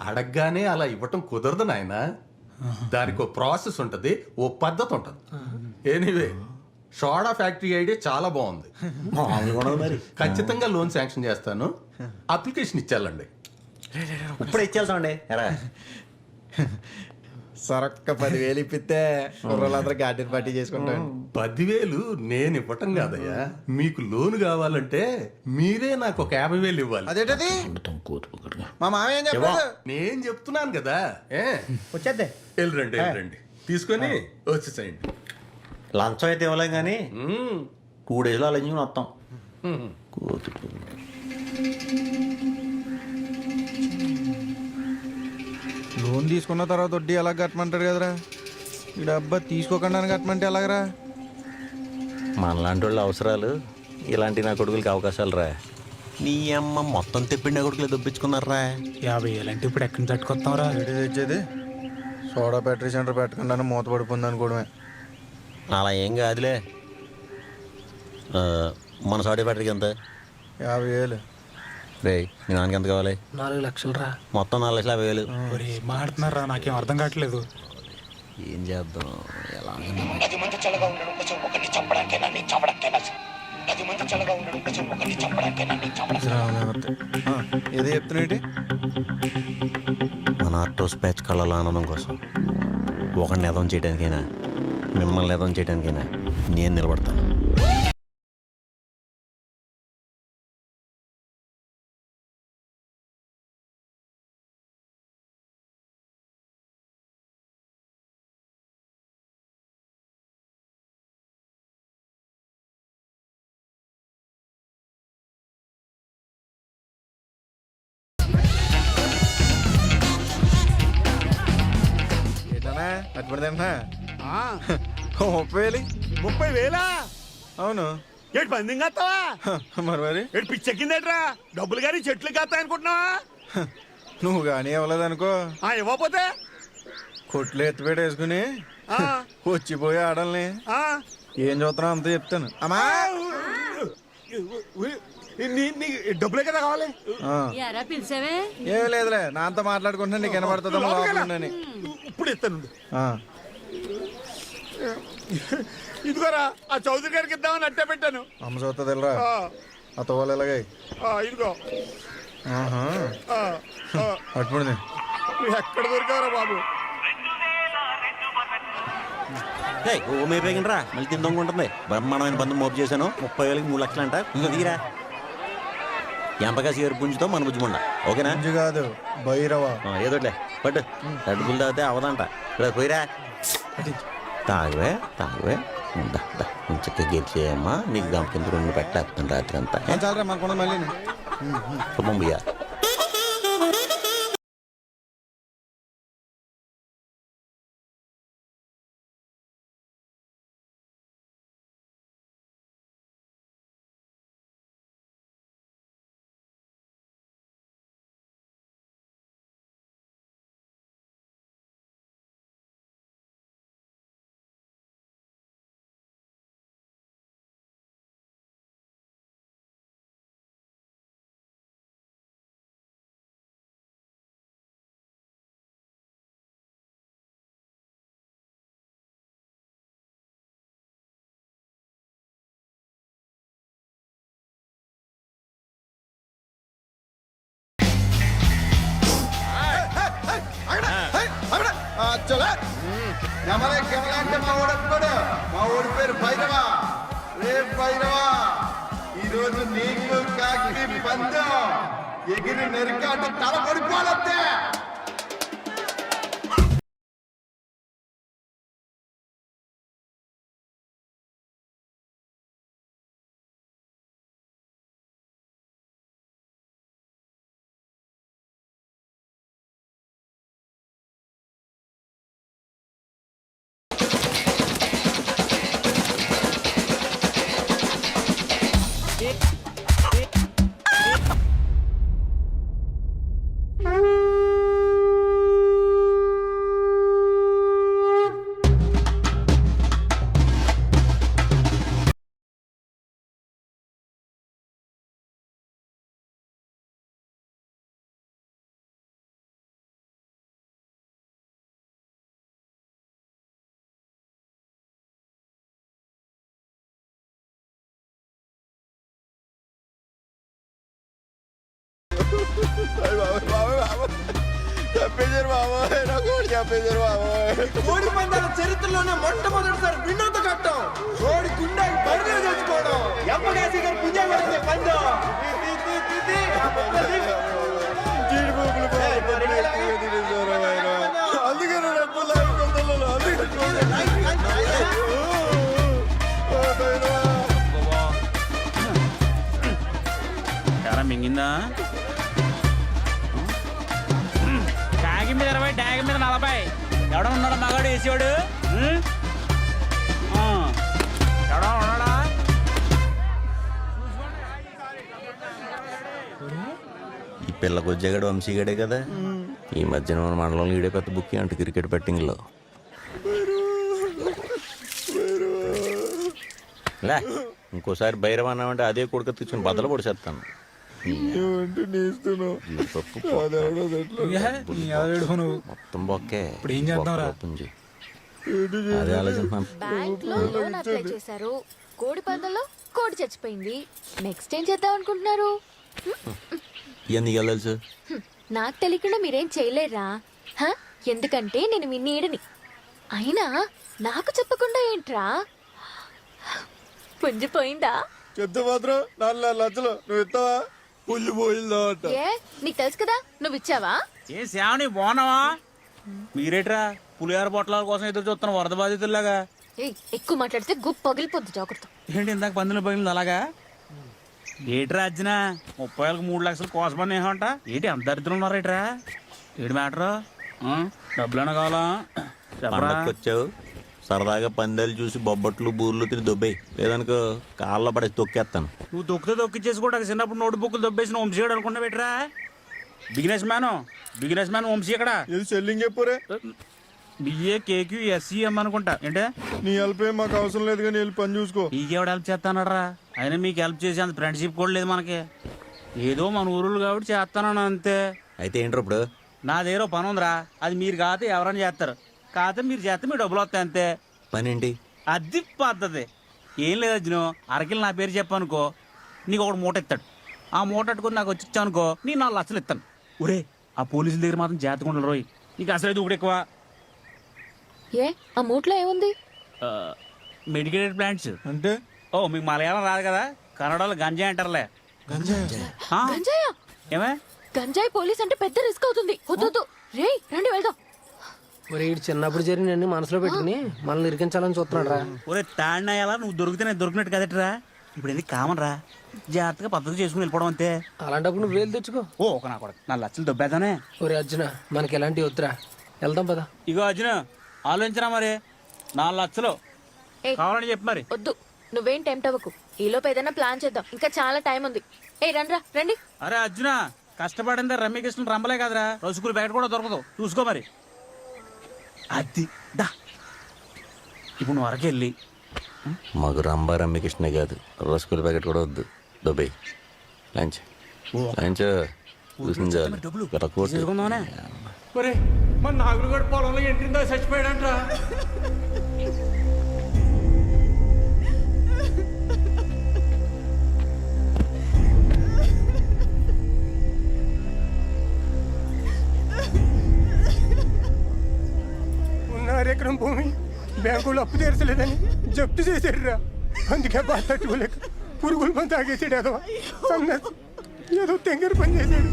అడగగానే అలా ఇవ్వటం కుదరదు నాయన. దానికి ఓ ప్రాసెస్ ఉంటది, ఓ పద్ధతి ఉంటది. ఎనీవే సోడా ఫ్యాక్టరీ ఐడియా చాలా బాగుంది. మరి ఖచ్చితంగా లోన్ శాంక్షన్ చేస్తాను. అప్లికేషన్ ఇచ్చాలండి. ఇప్పుడే ఇచ్చేస్తామండి. ఎరా సరొక్క 10,000 ఇప్పిస్తే కుర్రలందరూ గార్డెన్ పార్టీ చేసుకుంటాం. 10,000 నేను ఇవ్వటం కాదయ్యా, మీకు లోన్ కావాలంటే మీరే నాకు ఒక 50,000 ఇవ్వాలి. అదేంటది? మా మామయ్య ఏం చెప్పలేదు. నేను చెప్తున్నాను కదా. వచ్చేద్దే వెళ్ళండి తీసుకొని వచ్చేసేయండి. లంచం అయితే ఇవ్వలేం కానీ 2 daysలో అలా మొత్తం కూతురు. లోన్ తీసుకున్న తర్వాత వడ్డీ ఎలా కట్టమంటాడు కదరా. ఈ డబ్బా తీసుకోకుండా కట్టమంటే ఎలాగరా? మనలాంటి వాళ్ళ అవసరాలు ఇలాంటి నా కొడుకులకి అవకాశాలు రా. నీ అమ్మ మొత్తం తెప్పిండి కొడుకులు దొప్పించుకున్నారా. 50,000 అంటే ఇప్పుడు ఎక్కడి నుంచి తట్టుకొస్తాంరా? తెచ్చేది సోడా బ్యాటరీ సెంటర్ పెట్టకుండా మూత పడిపోయింది అనుకోవడమే. అలా ఏం కాదులే. మన సాడే బ్యాటరీకి ఎంత? 50,000. రే నీ నాన్నకి ఎంత కావాలి? 4 లక్షలు రా. మొత్తం 4,50,000. ఒరే మాట్లాడుతున్నారా? నాకేం అర్థం కావట్లేదు. ఏం చేద్దాం? ఎలా ఏదో చెప్తున్నట్టు మన ఆర్టోస్ ప్యాచ్ కళ్ళలో ఆనందం కోసం ఒకరిని ఎదం చేయడానికైనా మిమ్మల్ని ఎదం చేయడానికైనా నేను నిలబడతాను. ఏంటన్నా అట్టుబడిదేంటా 30,000. 30,000? అవును. ఏడు పందింగ్ కాస్తావా? మరి ఏడు పిచ్చెక్కిందేట్రా? డబ్బులు కానీ చెట్లు కాస్తా అనుకుంటున్నావా? నువ్వు కానీ ఇవ్వలేదనుకో, ఇవ్వకపోతే కొట్లు ఎత్తిపెట్టి వేసుకుని వచ్చిపోయి ఆడల్ని ఏం చూస్తున్నావు అంతా చెప్తాను. అమ్మా డబ్బులే కదా కావాలి. పిలిచావే? ఏం లేదులే, నాతో మాట్లాడుకుంటున్నా నీకు వినపడుతుందని. ఇప్పుడు ఇస్తాను. ఇదిగోరా ఆ చౌదరి గారికి ఇద్దామని అట్టే పెట్టాను. అమ్మ చూస్తుంది వెళ్ళరా ఆ తోలు ఎలాగే. ఇదిగో అట్టుబడింది. నువ్వు ఎక్కడ దొరికావరా బాబు? ఓమైపోయిందిరా, మళ్ళీ తిందొంగ ఉంటుంది. బ్రహ్మాండమైన బంధం మోపు చేశాను. 30,000కి 3 లక్షలు అంట. దిగిరా ఎంపకాసి గారి పుంజుతో మన బుజ్జిమండ. ఓకేనా? పుంజు కాదు భైరవ. ఏదోట్లే పట్టు. అడుగులు తాగితే అవదంట. ఇక్కడ పోయిరా. తాగవే చక్కగా గెలిచేయమ్మా. నీకు గంప కింద 2 పెట్టేస్తాను రాత్రి అంతా. చాలరా మనకుండా మళ్ళీ శుభం భయ్యా. మా ఊరి పేరు భైరవ. రే భైరవ, ఈరోజు నీకు కాకి పందెం. ఎగిరి నెరికాటు తల పడిపోతే. చంపేశారు బాబోయ్, నా కోడి చంపేశారు బాబోయ్. కోడి పందాల చరిత్రలోనే మొట్టమొదటిసారి వినోద కట్టం. కోడి గుండె బరిలో తెచ్చుకోవడం. ఎంపకాసి గారు పుణ్యం పడితే పందెం. జీడిపప్పులు అందుకే మింగిందా? ట్యాగ్ మీద 20, ట్యాగ్ మీద 40. ఎవడ ఉన్నాడా మగాడు వేసేవాడు? ఎవడా ఉన్నాడా? ఈ పిల్లకు వచ్చాడు వంశీగాడే కదా. ఈ మధ్యన మన మండలంలో ఈడే పెద్ద బుక్ అంట క్రికెట్ బెట్టింగ్లో. లే ఇంకోసారి భైరవ అన్నామంటే అదే కొడుకు తెచ్చుకుని బద్దలు పొడిచేస్తాను. మొత్తం బొక్కే. ఇప్పుడు ఏం చేద్దాంరా? అదే ఆలోచించాను. బ్యాంక్ లో లోన్ అప్లై చేశారు, కోడి పందంలో కోడి చచ్చిపోయింది. నెక్స్ట్ ఏం చేద్దాం అనుకుంటున్నారు? ఇవన్నీ తెలుసు. నాకు తెలియకుండా మీరేం చేయలేరా? ఎందుకంటే నేను మీ నీడని. అయినా నాకు చెప్పకుండా ఏంట్రా? పుంజిపోయిందా? చెప్తే మాత్రం 4 లక్షలు నువ్వు ఇస్తావా? పుల్లి పోయిందా అంట. ఏ నీకు తెలుసు కదా, నువ్వు ఇచ్చావా? ఏ శ్యావణి బాగున్నావా? మీరేట్రా పులిహార పొట్లాల కోసం ఎదురు చూస్తున్న వరద బాధితుల్లాగా? ఎక్కువ మాట్లాడితే గుప్పు పగిలిపోద్ది, జాగ్రత్త. ఏంటి ఇందాక పందులు పగిలింది అలాగా? ఏట్రా అర్జున 30,000కి 3 లక్షలు కోసమని ఏమంట? ఏంటి అంత దరిద్రం ఉన్నారేట్రా? ఏడు మ్యాటరు? డబ్బులైనా కావాలా? పండగకి వచ్చావు సరదాగా పందాలు చూసి బొబ్బట్లు బూర్లు తిని దొబ్బేయి, లేదనుకో కాళ్ళలో పడేసి తొక్కేస్తాను. నువ్వు తొక్కితే తొక్కిచ్చేసి కూడా చిన్నప్పుడు నోట్ బుక్లు దొబ్బేసిన వంశీయడు అనుకున్నా పెట్టరా? బిగినెస్ మ్యాన్ వంశీ ఇక్కడ. ఇది సెల్లింగ్ చెప్పురే. బిఏ కేక్యూ ఎస్సీఎం అనుకుంటా. ఏంటే నీ హెల్ప్ ఏం మాకు అవసరం లేదు కానీ వెళ్ళి పని చూసుకో. నీకెవడు హెల్ప్ చేస్తానరా? అయినా మీకు హెల్ప్ చేసి అంత ఫ్రెండ్షిప్ కూడా లేదు మనకి. ఏదో మన ఊరులు కాబట్టి చేస్తానని అంతే. అయితే ఏంట్రా ఇప్పుడు? నా దగ్గర పని ఉందిరా, అది మీరు కాకపోతే ఎవరైనా చేస్తారు. కాకపోతే మీరు చేస్తే మీ డబ్బులు వస్తాయి అంతే. పని ఏంటి? అది పద్ధతి ఏం లేదు అర్జును. అరకిలు నా పేరు చెప్పనుకో, నీకు ఒకటి మూట ఇస్తాడు. ఆ మూట అట్టుకుని నాకు వచ్చి ఇచ్చానుకో, నేను 4 లక్షలు ఇస్తాను. ఒరే ఆ పోలీసుల దగ్గర మాత్రం జాగ్రత్తగా ఉండాలి రోయ్. నీకు అసలు దూకుడు ఎక్కువ. ఏ ఆ మూట్లో ఏముంది? మెడికేటెడ్ ప్లాంట్స్ అంటే ఓ మీకు మలయాళం రాదు కదా, కన్నడలో గంజాయి అంటారులే. ఆ, గంజాయా? ఏమే గంజాయి పోలీస్ అంటే పెద్ద రిస్క్ అవుతుంది. వద్దు రే రండి వెళ్దాం. మరి చిన్నప్పుడు జరిగినన్ని మనసులో పెట్టుకుని మనల్ని ఇరికించాలని చూస్తున్నాడు రా. ఒరే తాడినాయాలా, నువ్వు దొరికితే నేను దొరికినట్టు కదట్రా. ఇప్పుడు ఎందుకు కామన్ రా, జాగ్రత్తగా పద్ధతి చేసుకుని వెళ్ళిపోవడం అంతే. అలాంటప్పుడు నువ్వు వేలు తెచ్చుకో. ఓ ఒక నా కూడా 4 లక్షలు దొబ్బేదానే. ఒరే అర్జున మనకి ఎలాంటివి వద్దురా, వెళ్దాం పదా. ఇగో అర్జున ఆలోచించరా మరి, 4 లక్షలు కావాలని చెప్పి మరి. వద్దు నువ్వేం టెంప్ట్ అవ్వకు. ఈలోపు ఏదైనా ప్లాన్ చేద్దాం, ఇంకా చాలా టైం ఉంది. రండి. అరే అర్జున కష్టపడిందా రమ్యకృష్ణ రంబలే కదరా, రసుకులు ప్యాకెట్ కూడా దొరకదు, చూసుకో మరి. అది దా ఇప్పుడు నువ్వు అరకెళ్ళి మాకు రంభా రమ్యకృష్ణ కాదు, రసగుల ప్యాకెట్ కూడా వద్దు, దొబ్బేయి. లంచ్ చూసించాలి. చేసుకుందామనే. మరి మన నాగులుగడ పొలంలో ఎంట్రిందో చచ్చిపోయాడంట్రా. ఉన్న ఎకరం భూమి బ్యాంకులో అప్పు తీర్చలేదని జప్తు చేశాడురా. అందుకే బాధ తట్టుకోలేక పురుగుల మంది తాగేసాడు. ఏదో సన్నసి ఏదో తెంగర పని చేశాడు.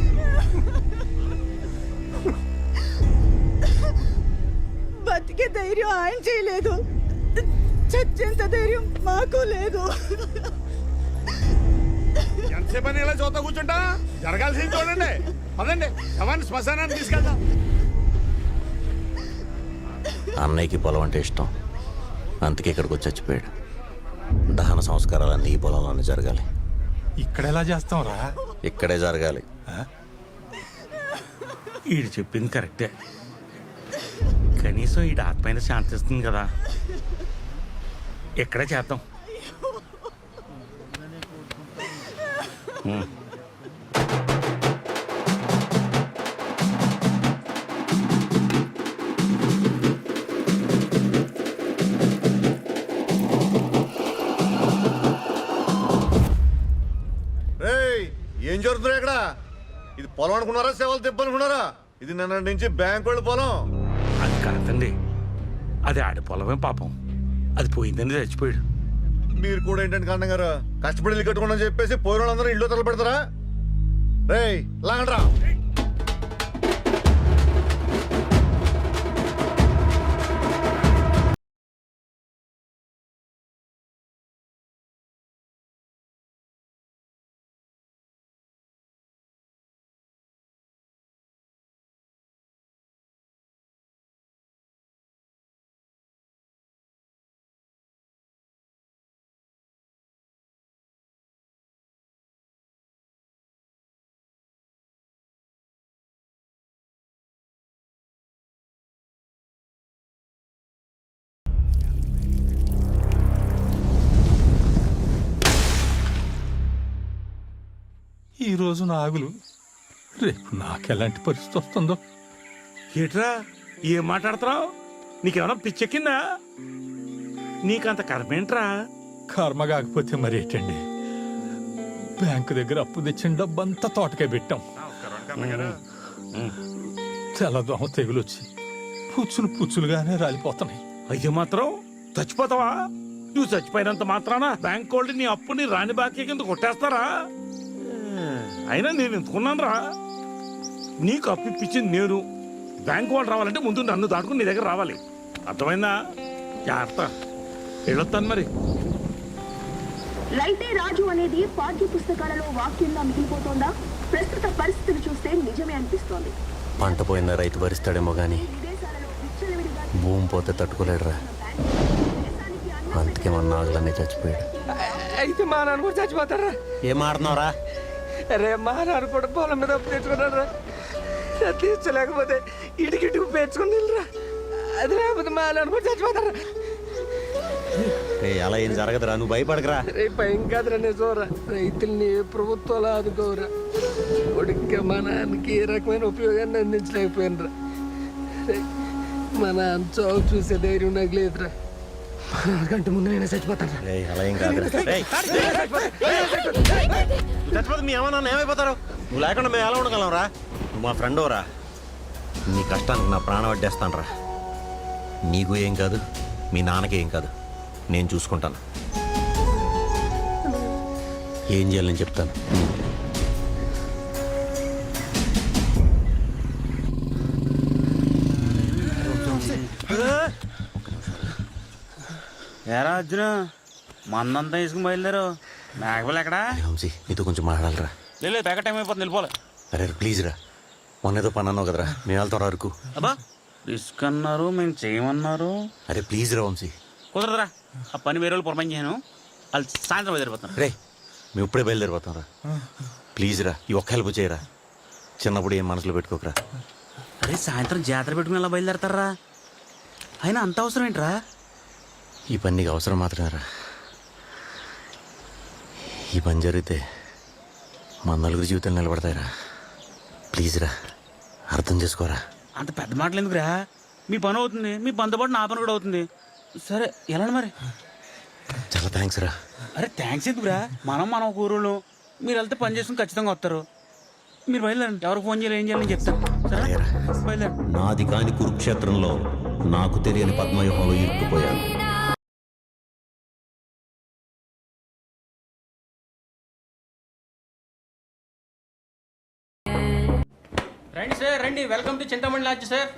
బతికే ధైర్యం ఆయన చేయలేదు, చచ్చేంత ధైర్యం మాకు లేదు. ఎంతసేపు అని ఇలా చూస్తా కూర్చుంటా? జరగాల్సింది చూడండి. పదండి శవాన్ని శ్మశానాన్ని తీసుకెళ్దాం. అన్నయ్యకి పొలం అంటే ఇష్టం, అందుకే ఇక్కడికి వచ్చి చచ్చిపోయాడు. దహన సంస్కారాలన్నీ ఈ పొలంలోనే జరగాలి. ఇక్కడ ఎలా చేస్తాం రా? ఇక్కడే జరగాలి. ఈడు చెప్పింది కరెక్టే. కనీసం ఈ ఆత్మైన శాంతిస్తుంది కదా, ఇక్కడే చేద్దాం. ఏం జరుగుతుంది ఇక్కడ? ఇది పొలం అనుకున్నారా, సేవలు తెప్పనుకున్నారా? ఇది నిన్న నుంచి బ్యాంక్ వాళ్ళు పొలం. అది కాదండి, అది ఆడి పొలమే పాపం, అది పోయిందని చచ్చిపోయాడు. మీరు కూడా ఏంటంటే కారణం గారు కష్టపడి ఇల్లు కట్టుకోండి అని చెప్పేసి పోయిన వాళ్ళందరూ ఇల్లు తల పెడతారా? రేయ్ లాగండ్రా. ఈరోజు నాగులు, రేపు నాకెలాంటి పరిస్థితి వస్తుందో. ఏట్రా ఏం మాట్లాడుతున్నావు? నీకేమైనా పిచ్చెక్కిందా? నీకంత కర్మేంట్రా? కర్మ కాకపోతే మరి ఏంటండి, బ్యాంకు దగ్గర అప్పు తెచ్చిన డబ్బంతా తోటకే పెట్టాం. తెల్లదోమ తెగులొచ్చి పుచ్చులుగానే రాలిపోతున్నాయి. అయ్యో మాత్రం చచ్చిపోతావా? నువ్వు చచ్చిపోయినంత మాత్రాన బ్యాంక్ వాళ్ళు నీ అప్పుని రాని బాకీ కింద కొట్టేస్తారా? అయినా నేను ఎందుకున్నాను రా? నీకు అప్పు ఇప్పించింది నేను. బ్యాంక్ వాళ్ళు రావాలంటే ముందు నన్ను దాటుకుని నీ దగ్గర రావాలి. అర్థమైందా? జాగ్రత్త. వెళ్ళొస్తాను మరి. రైతే రాజు అనేది పాఠ్య పుస్తకాలలో వాక్యంగా మిగిలిపోతోందా? ప్రస్తుత పరిస్థితులు చూస్తే నిజమే అనిపిస్తోంది. పంట పోయిందా రైతు భరిస్తాడేమో గాని విదేశాలలో విచ్చలవిడిగా భూమి పోతే తట్టుకోలేడురా. అందుకే మన నాగులనే చచ్చిపోయాడు. అయితే మా నాన్న కూడా చచ్చిపోతారా? ఏం ఆడుతున్నావురా? రే మా నాన్న కూడా పొలం మీద అప్పు తెచ్చుకున్నారా? తీర్చలేకపోతే ఇటుకిటుకు పేర్చుకుని వెళ్ళరా. అది లేకపోతే మా నాన్న కూడా చచ్చిపోతారా? అలా ఏం జరగదురా, నువ్వు భయపడకరా. రే భయం కాదురా, నిజంరా. రైతుల్ని ఏ ప్రభుత్వాలు ఆదుకోరా. కొడుక మా నాన్నకి ఏ రకమైన ఉపయోగాన్ని అందించలేకపోయినరా. మా నాన్న చావు చూసే ధైర్యం నాకు లేదురా. కంటే ముందు నేను చచ్చిపోతాను. అలా ఏం కాదు, చచ్చిపోతే మీ ఏమన్నా ఏమైపోతారు? నువ్వు లేకుండా మేము ఎలా ఉండగలం రా? నువ్వు మా ఫ్రెండ్ రా. నీ కష్టానికి నా ప్రాణం అడ్డేస్తాను రా. నీకు ఏం కాదు, మీ నాన్నకి ఏం కాదు, నేను చూసుకుంటాను. ఏం చేయాలని చెప్తాను. ఏరా అర్జున, మందంతా వేసుకుని బయలుదేరు. మేకపిల్ల ఎక్కడా? వంశీ, నీతో కొంచెం మాట్లాడరా. లేదు ప్యాకెట్ టైం అయిపోతుంది, వెళ్ళిపోలే. అరే ప్లీజ్ రా, మొన్న ఏదో పని అన్నావు కదరా, మేము వెళ్తాం వరకు. అబ్బా రిస్క్ అన్నారు, మేము చేయమన్నారు. అరే ప్లీజ్ రా వంశీ. కుదరదురా, ఆ పని వేరే వాళ్ళు పొరపని చేయను. వాళ్ళు సాయంత్రం బయలుదేరిపోతాను. రే మేము ఇప్పుడే బయలుదేరిపోతాం రా. ప్లీజ్ రా, ఈ ఒక్క హెల్ప్ చేయరా. చిన్నప్పుడు ఏం మనసులో పెట్టుకోకరా. అరే సాయంత్రం జాతర పెట్టుకుని ఎలా బయలుదేరతారా? అయినా అంత అవసరం ఏంట్రా? ఈ పని నీకు అవసరం మాత్రమే రా. ఈ పని జరిగితే మా నలుగురు జీవితాలు నిలబడతాయిరా. ప్లీజ్ రా, అర్థం చేసుకోరా. అంత పెద్ద మాటలు ఎందుకురా? మీ పని అవుతుంది, మీ పనితో పాటు నా పని కూడా అవుతుంది. సరే వెళ్ళండి మరి. చాలా థ్యాంక్స్ రా. అరే థ్యాంక్స్ ఎందుకురా? మనం ఒక ఊరులో మీరు వెళ్తే పని చేసుకుని ఖచ్చితంగా వస్తారు. మీరు బయలుదేరండి. ఎవరికి ఫోన్ చేయాలి, ఏం చేయాలని చెప్తాను. సరే బయలుదేరండి. నాది కాని కురుక్షేత్రంలో నాకు తెలియని పద్మవ్యూహంలో ఇరుక్కుపోయాను. రండి సార్, రండి. Welcome to Chintamani lodge sir.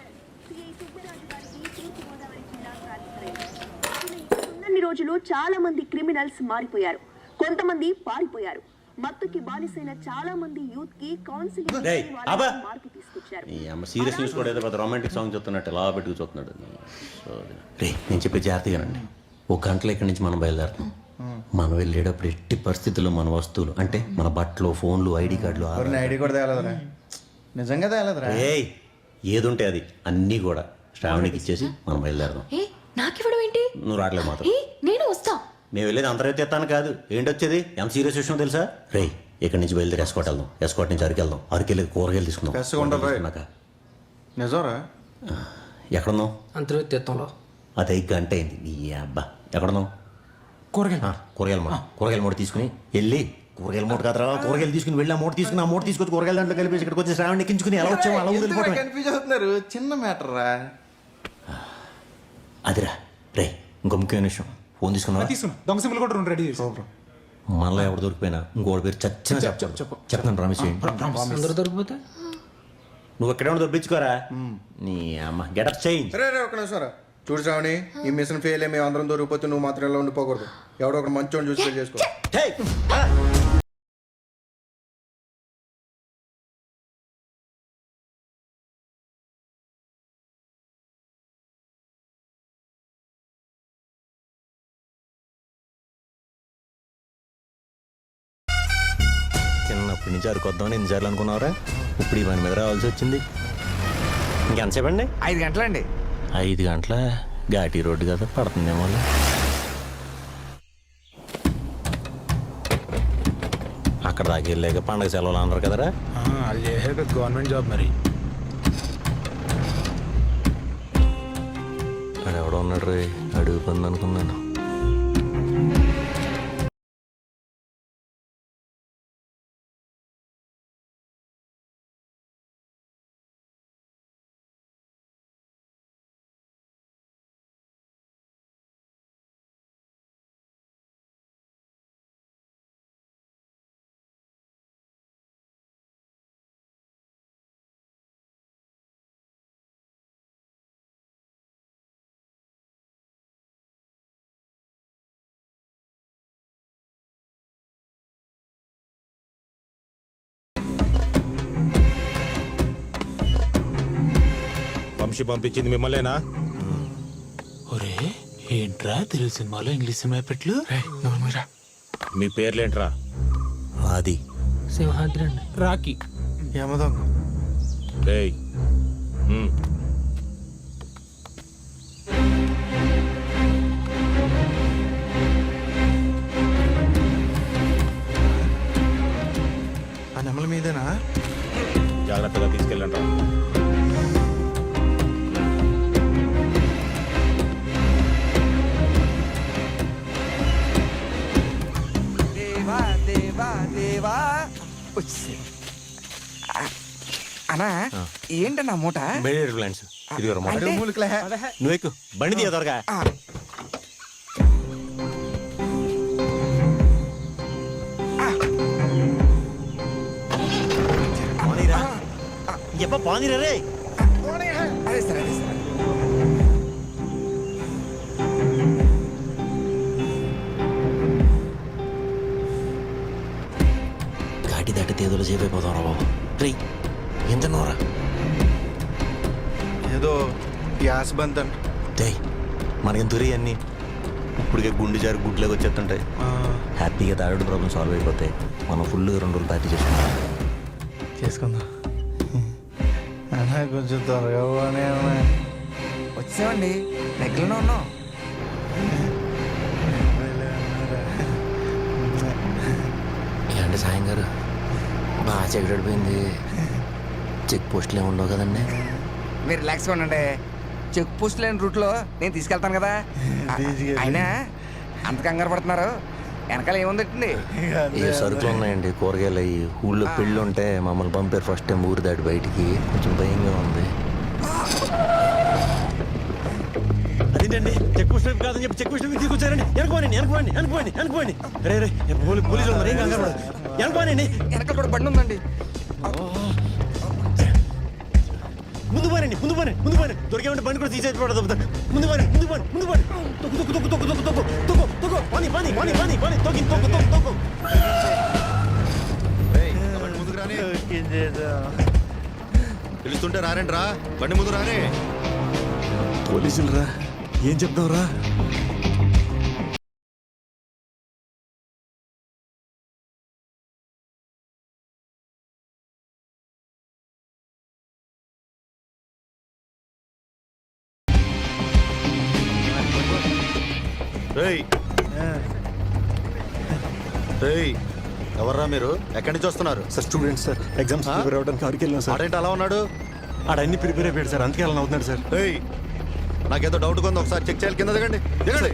ఉన్నన్ని రోజులు చాలా మంది క్రిమినల్స్ మారిపోయారు, కొంతమంది పారిపోయారు. మత్తుకి బానిసైన చాలా మంది యూత్ కి కౌన్సిలింగ్ మార్పు తీసుకొచ్చారు. సీరియస్ న్యూస్ కూడా ఏదో పెద్ద రొమాంటిక్ సాంగ్ చూస్తున్నట్టు ఎలా పెట్టుకు చూస్తున్నాడు. రే నేను చెప్పే జాగ్రత్తగానండి. ఒక గంటలో ఇక్కడి నుంచి మనం బయలుదేరుతాం. మనం వెళ్ళేటప్పుడు ఎట్టి పరిస్థితుల్లో మన వస్తువులు అంటే మన బట్టలు, ఫోన్లు, ఐడి కార్డులు, ఐడి కూడా తేలేదురా. నిజంగా తేలేదురా. ఏది ఉంటే అది అన్నీ కూడా శ్రావణికి ఇచ్చేసి మనం బయలుదేరదాం. నాకివ్వడం ఏంటి? నువ్వు రావట్లేదు మాత్రం. నేను వస్తా. మేము వెళ్ళేది అంతరైతే ఎత్తాను కాదు. ఏంటొచ్చేది? ఎంత సీరియస్ విషయం తెలుసా? రే ఇక్కడి నుంచి బయలుదేరి ఎస్కోట్ వెళ్దాం. ఎస్కోట్ నుంచి అరకు వెళ్దాం. అరకెళ్ళి కూరగాయలు తీసుకుందాం. నిజంరా? ఎక్కడున్నావు? అంతర్వేత్తంలో. అదే గంట అయింది. నీ అబ్బా ఎక్కడున్నావు? కూరగాయల మూట తీసుకుని వెళ్ళి, కూరగాయల మూట కాదురా, కూరగాయలు తీసుకుని వెళ్ళి ఆ మూట తీసుకుని ఆ మూట తీసుకొచ్చి కూరగాయల దాంట్లో కలిపేసి ఇక్కడికి వచ్చి శ్రావణి ఎక్కించుకుని ఎలా వచ్చాము అలా వెళ్ళిపోవడం. కన్ఫ్యూజ్ అవుతున్నారు. చిన్న మ్యాటర్ రా. అదిరా రే, ఇంకో ముఖ్యమైన విషయం. ఫోన్ తీసుకున్నావా? దొంగ సింబల్ కూడా రెండు రెడీ చేసి మనలో ఎవరు దొరికిపోయినా ఇంకోటి పేరు చచ్చిన చెప్తాను. ప్రామిస్ చేయండి. అందరూ దొరికిపోతే నువ్వు ఎక్కడ దొరికించుకోరా. నీ అమ్మ గెటప్ చేయి. రే ఒక నిమిషం రా. చూడు శ్రావణి, ఈ మిషన్ ఫెయిల్ అయ్యి మేము అందరం దొరికిపోతే నువ్వు మాత్రం ఎలా ఉండిపోకూడదు. ఎవడో ఒక మంచోని చూసి పెళ్లి చేసుకో. చిన్నప్పటి నుంచి అరుకొద్దామని ఎన్ని సార్లు అనుకున్నావురా? ఇప్పుడు ఈ పని మీద రావాల్సి వచ్చింది. ఇంకెంతసేపు అండి? 5 గంటలండి. 5 గంటల ఘాటీ రోడ్డు కదా, పడుతుందేమో. అక్కడ సరదాకి వెళ్ళాక పండగ సెలవులు అన్నారు కదరా. అది చేసాక గవర్నమెంట్ జాబ్ మరి. అక్కడ ఎవడో ఉన్నాడు రే, అడుగు పని అనుకున్నాను. వంశీ పంపించింది మిమ్మల్నేనా? ఒరే ఏంట్రా తెలుగు సినిమాలో ఇంగ్లీష్ సినిమా పెట్లు? మీ పేర్లేంట్రా? అది సింహాద్రి అండి. రాకీ. యమదొంగ. రేయ్ ఆ నెమల మీదేనా? జాగ్రత్తగా తీసుకెళ్ళండి రా. అనా ఏంటన్నా మూట? ప్లాంట్స్ ఇదిగో మాట. అంటే మూలికలే. నువ్వు ఎక్కు, బండి తీయ త్వరగా. ఎప్ప పానీరా రే. అదే సార్ అదే సార్. ఘాటి దాటి తేదోలు చేపైపోతాం రా బాబు. రే ఎంత నోరా? ఏదో గ్యాస్ బంత్ అంట. దే మనకి తురి అన్నీ ఇప్పటికే గుండె జారి గుడ్లోకి వచ్చేస్తుంటాయి. హ్యాపీగా థైరాయిడ్ ప్రాబ్లం సాల్వ్ అయిపోతాయి. మనం ఫుల్ 2 రోజులు పార్టీ చేసుకుందాం. అన్నా కొంచెం త్వరగా పోనీ అన్నా. వచ్చామండి, దగ్గరలో ఉన్నాం. ఏంటి సాయం గారు బాగా చెగడిపోయింది. చెక్ పోస్టులు ఏమి ఉండవు కదండి. మీరు రిలాక్స్గా ఉండండి. చెక్ పోస్ట్ లేని రూట్లో నేను తీసుకెళ్తాను కదా. అయినా అంత కంగారు పడుతున్నారు, వెనకాల ఏముందండి? ఏ సరుకులు ఉన్నాయండి, కూరగాయలు అయ్యి. ఊళ్ళో పెళ్ళి ఉంటే మమ్మల్ని పంపారు ఫస్ట్ టైం ఊరి దాటి బయటికి. కొంచెం భయంగా ఉంది. అదేంటండి చెక్ పోస్ట్ వైపు కాదని చెప్పి చెక్ పోస్ట్ వైపు తీసుకొచ్చారండి. అనుకోండి. రే పోలీసులు ఉన్నారు, ఏం కంగారు పడదు. అనుకోనండి, వెనకాల కూడా బండి ఉందండి. ముందు పోరండి. దొరికేమంటే బండి కూడా తీసేయకూడదు. ముందు పోరండి. తొక్కు. పాని. తొక్కు. ముందుకు రాని. పిలుస్తుంటే రారండి రా, బండి ముందు రాని. పోలీసులు రా, ఏం చెప్తావు రా? ఎవర్రా మీరు? ఎక్కడి నుంచి వస్తున్నారు? Sir students sir, exams prepare అవ్వడానికి ఆడికి వెళ్ళాం సార్. ఆడేంటి అలా ఉన్నాడు? ఆడన్ని ప్రిపేర్ అయిపోయాడు సార్, అందుకే అలా అవుతున్నాడు సార్. నాకేదో డౌట్ ఉంది, ఒకసారి చెక్ చేయాలి. కింద దిగండి.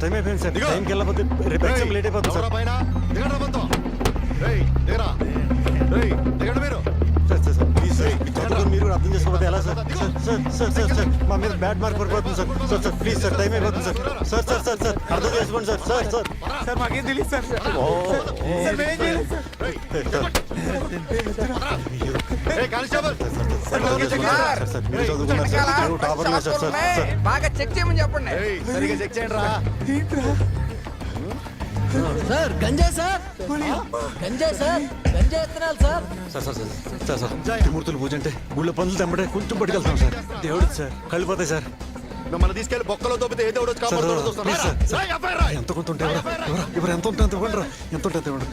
టైం అయిపోయింది సార్. టైంకి వెళ్ళకపోతే రేపు ఎగ్జామ్ లేట్ అయిపోతుంది సార్. పైన దిగండి మొత్తం. దిగండి మీరు. సార్ మీరు అర్థం చేసుకోకపోతే ఎలా సార్? సార్ మా మీద బ్యాడ్ మార్క్ పడిపోతుంది సార్. ప్లీజ్ సార్, టైం అయిపోతుంది సార్. సార్ అర్థం చేసుకోండి సార్. మాకేం తెలియదు సార్. బాగా చెక్ చేయమని చెప్పండి. సరిగా చెక్ చేయండి రా. సార్ గంజాయి సార్, గంజాయి ఎత్తనాలు సార్. సార్ త్రిమూర్తులు పూజ అంటే గుళ్ళ పనులు తెంపడే కొంచెం పట్టుకెళ్తాం సార్. దేవుడు సార్, కళ్ళిపోతాయి సార్. మిమ్మల్ని తీసుకెళ్లి బొక్కలో దొబ్బితే ఏదో ఒకటి కాపాడుతాడో చూస్తాం. రా, ఎఫ్ఐఆర్ రా. ఎంత కొంత ఉంటే ఎవరు ఎంత ఉంటుంది ఇవ్వండి ఎంత ఉంటుంది ఇవ్వండి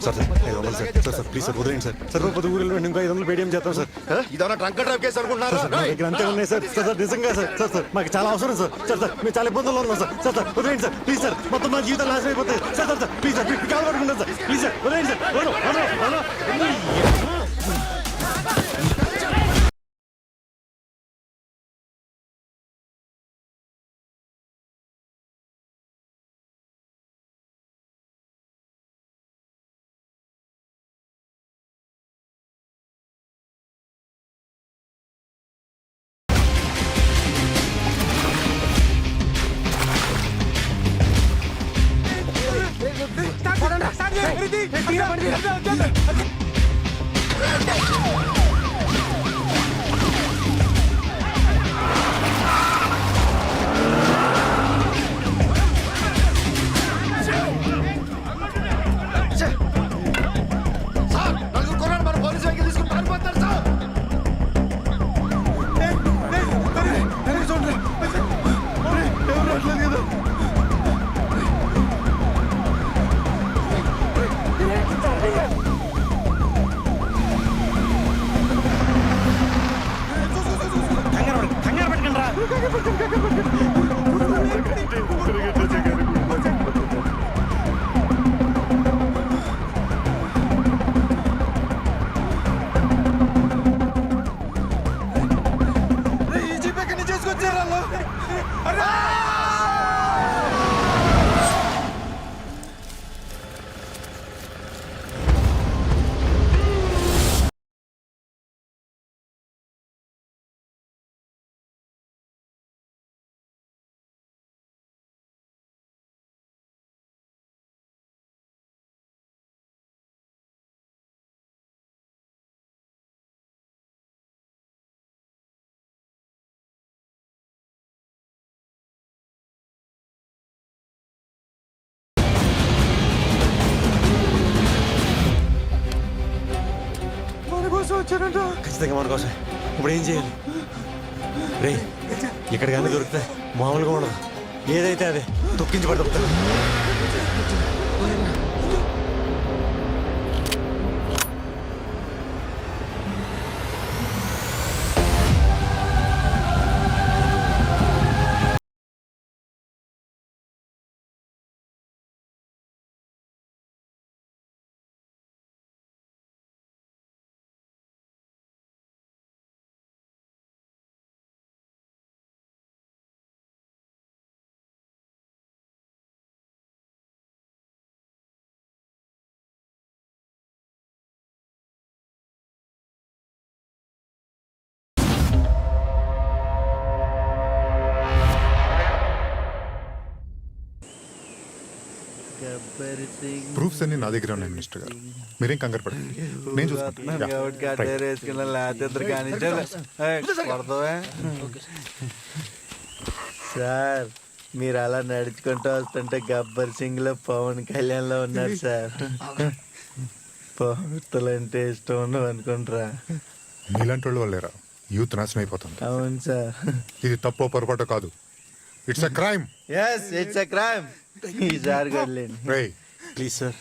sir 500 sir sir please sir వదిలేండి సార్ సార్ పొద్దు ఊరిలో ఇంకో 500 పేటిఎం చేస్తాం సార్ ఇదన్నా ట్రంక్ డ్రైవ్ కేసు అనుకుంటున్నారా? సార్ దగ్గర అంతే ఉన్నాయి సార్ సార్ నిజంగా సార్ సార్ సార్ మాకు చాలా అవసరం సార్ సార్ సార్ మేము చాలా ఇబ్బందుల్లో ఉన్నాం సార్ సార్ సార్ వదిలేండి సార్ ప్లీజ్ సార్ మొత్తం మా జీవితం నాశనం అయిపోతాయి sir sir sir please sir call పడుకుంటాం సార్ ప్లీజ్ సార్ వదిలేండి సార్ సార్, నలుగురు కుర్రాళ్ళు మన పోలీస్ వెహికల్ తీసుకుని పారిపోతున్నారు సార్. కంగారు పెట్టకండి రా. ఖచ్చితంగా మన కోసం ఇప్పుడు ఏం చేయాలి రే ఇక్కడ కానీ దొరికితే మామూలుగా ఉండదు ఏదైతే అదే తొక్కించి పడుతుంది ప్రూఫ్స్ అన్ని నా దగ్గర ఉన్నాయి మినిస్టర్ గారు, మీరేం కంగారు పడండి, నేను చూసుకుంటాను. సార్ మీరు అలా నడుచుకుంటూ వస్తుంటే గబ్బర్ సింగ్ లో పవన్ కళ్యాణ్ లో ఉన్నారు సార్. పవర్తలు అంటే ఇష్టం ఉండవు అనుకుంటారా? మీలాంటి వాళ్ళు వాళ్ళేరా యూత్ నాశనం అయిపోతుంది. అవును సార్. ఇది తప్పో పొరపాటు కాదు, it's a crime. Yes it's a crime. ఈసారి కొడలేండి. రేయ్ ప్లీజ్ సార్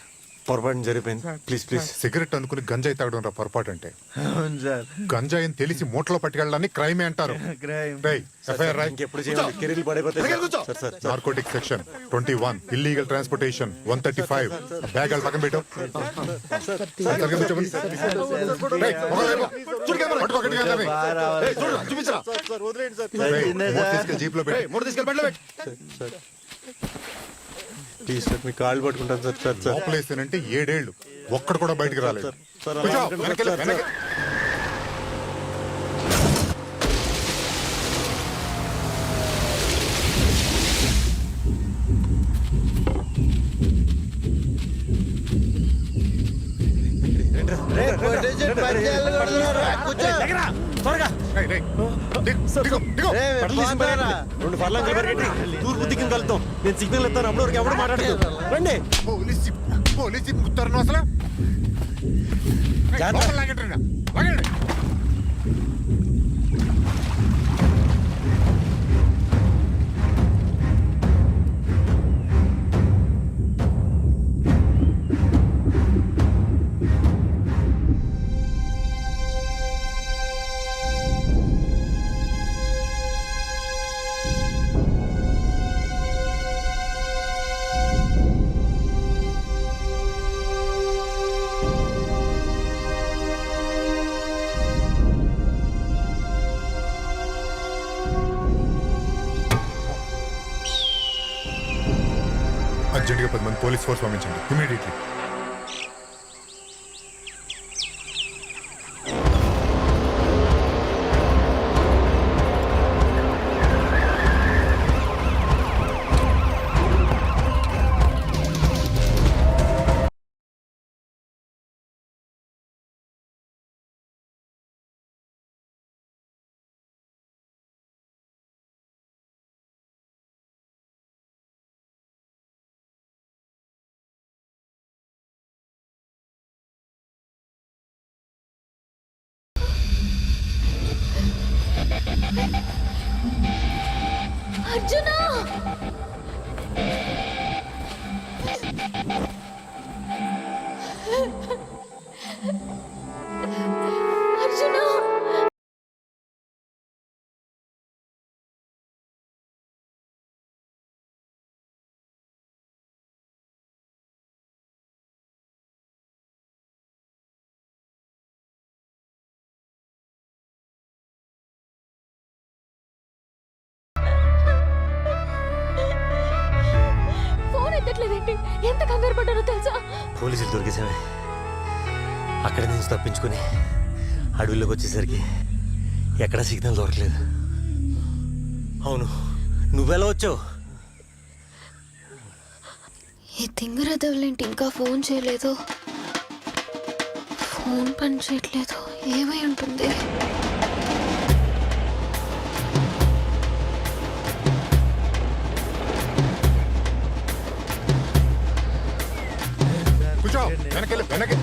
పొరపాటు జరిగిపోయింది ప్లీజ్ ప్లీజ్. సిగరెట్ అనుకుని గంజాయి తాగడం రా పొరపాటు అంటే. అవును సార్. గంజాయి అని తెలిసి మూటలో పట్టుకెళ్ళడాన్ని క్రైమే అంటారు. రేయ్ ఎఫ్ఐఆర్ రాయ్. ఇంకెప్పుడు చేయాలి కెరీర్లు పడిపోతాయి sir sir narcotic section 21, illegal transportation 135. Bag పక్కన పెట్టు. జీప్ లో పెట్టి ప్లీజ్ సార్ మీ కాళ్ళు పట్టుకుంటాను సార్ సార్ సార్ లోపలేసానంటే 7 ఏళ్ళు ఒక్కడు కూడా బయటకు రాలేదు. సార్ త్వరగా 2 ఫర్లాంగులు పరిగెట్టి తూర్పు దిక్కుని కలుద్దాం. నేను సిగ్నల్ ఇస్తాను, అప్పుడు వరకు ఎవరు మాట్లాడదు. రండి. పోలీసు ముత్తారు అసలు అర్జెంట్గా 10 మంది పోలీస్ ఫోర్స్ పంపించండి ఇమీడియట్లీ. అర్జునా! అర్జునా! ఫోన్ ఎత్తట్లేదేంటి? ఎంత కంగారు పడ్డారో తెలుసా? పోలీసులు దొరికేసామే. అక్కడి నుంచి తప్పించుకొని అడవిలోకి వచ్చేసరికి ఎక్కడా సిగ్నల్ దొరకలేదు. అవును, నువ్వెలా వచ్చావు? ఈ తింగరదవులేంటి ఇంకా ఫోన్ చేయలేదు? ఫోన్ పని చేయట్లేదు. ఏమై ఉంటుంది? కూర్చో, వెనకెళ్ళి వెనక్కి.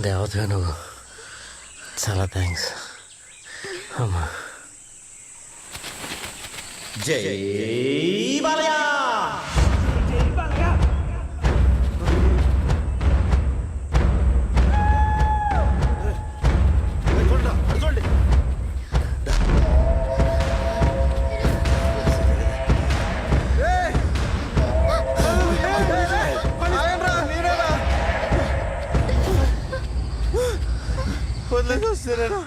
దేవతగా నువ్వు, చాలా థ్యాంక్స్ అమ్మా. జై Balayya! వదిలేసొస్తారా?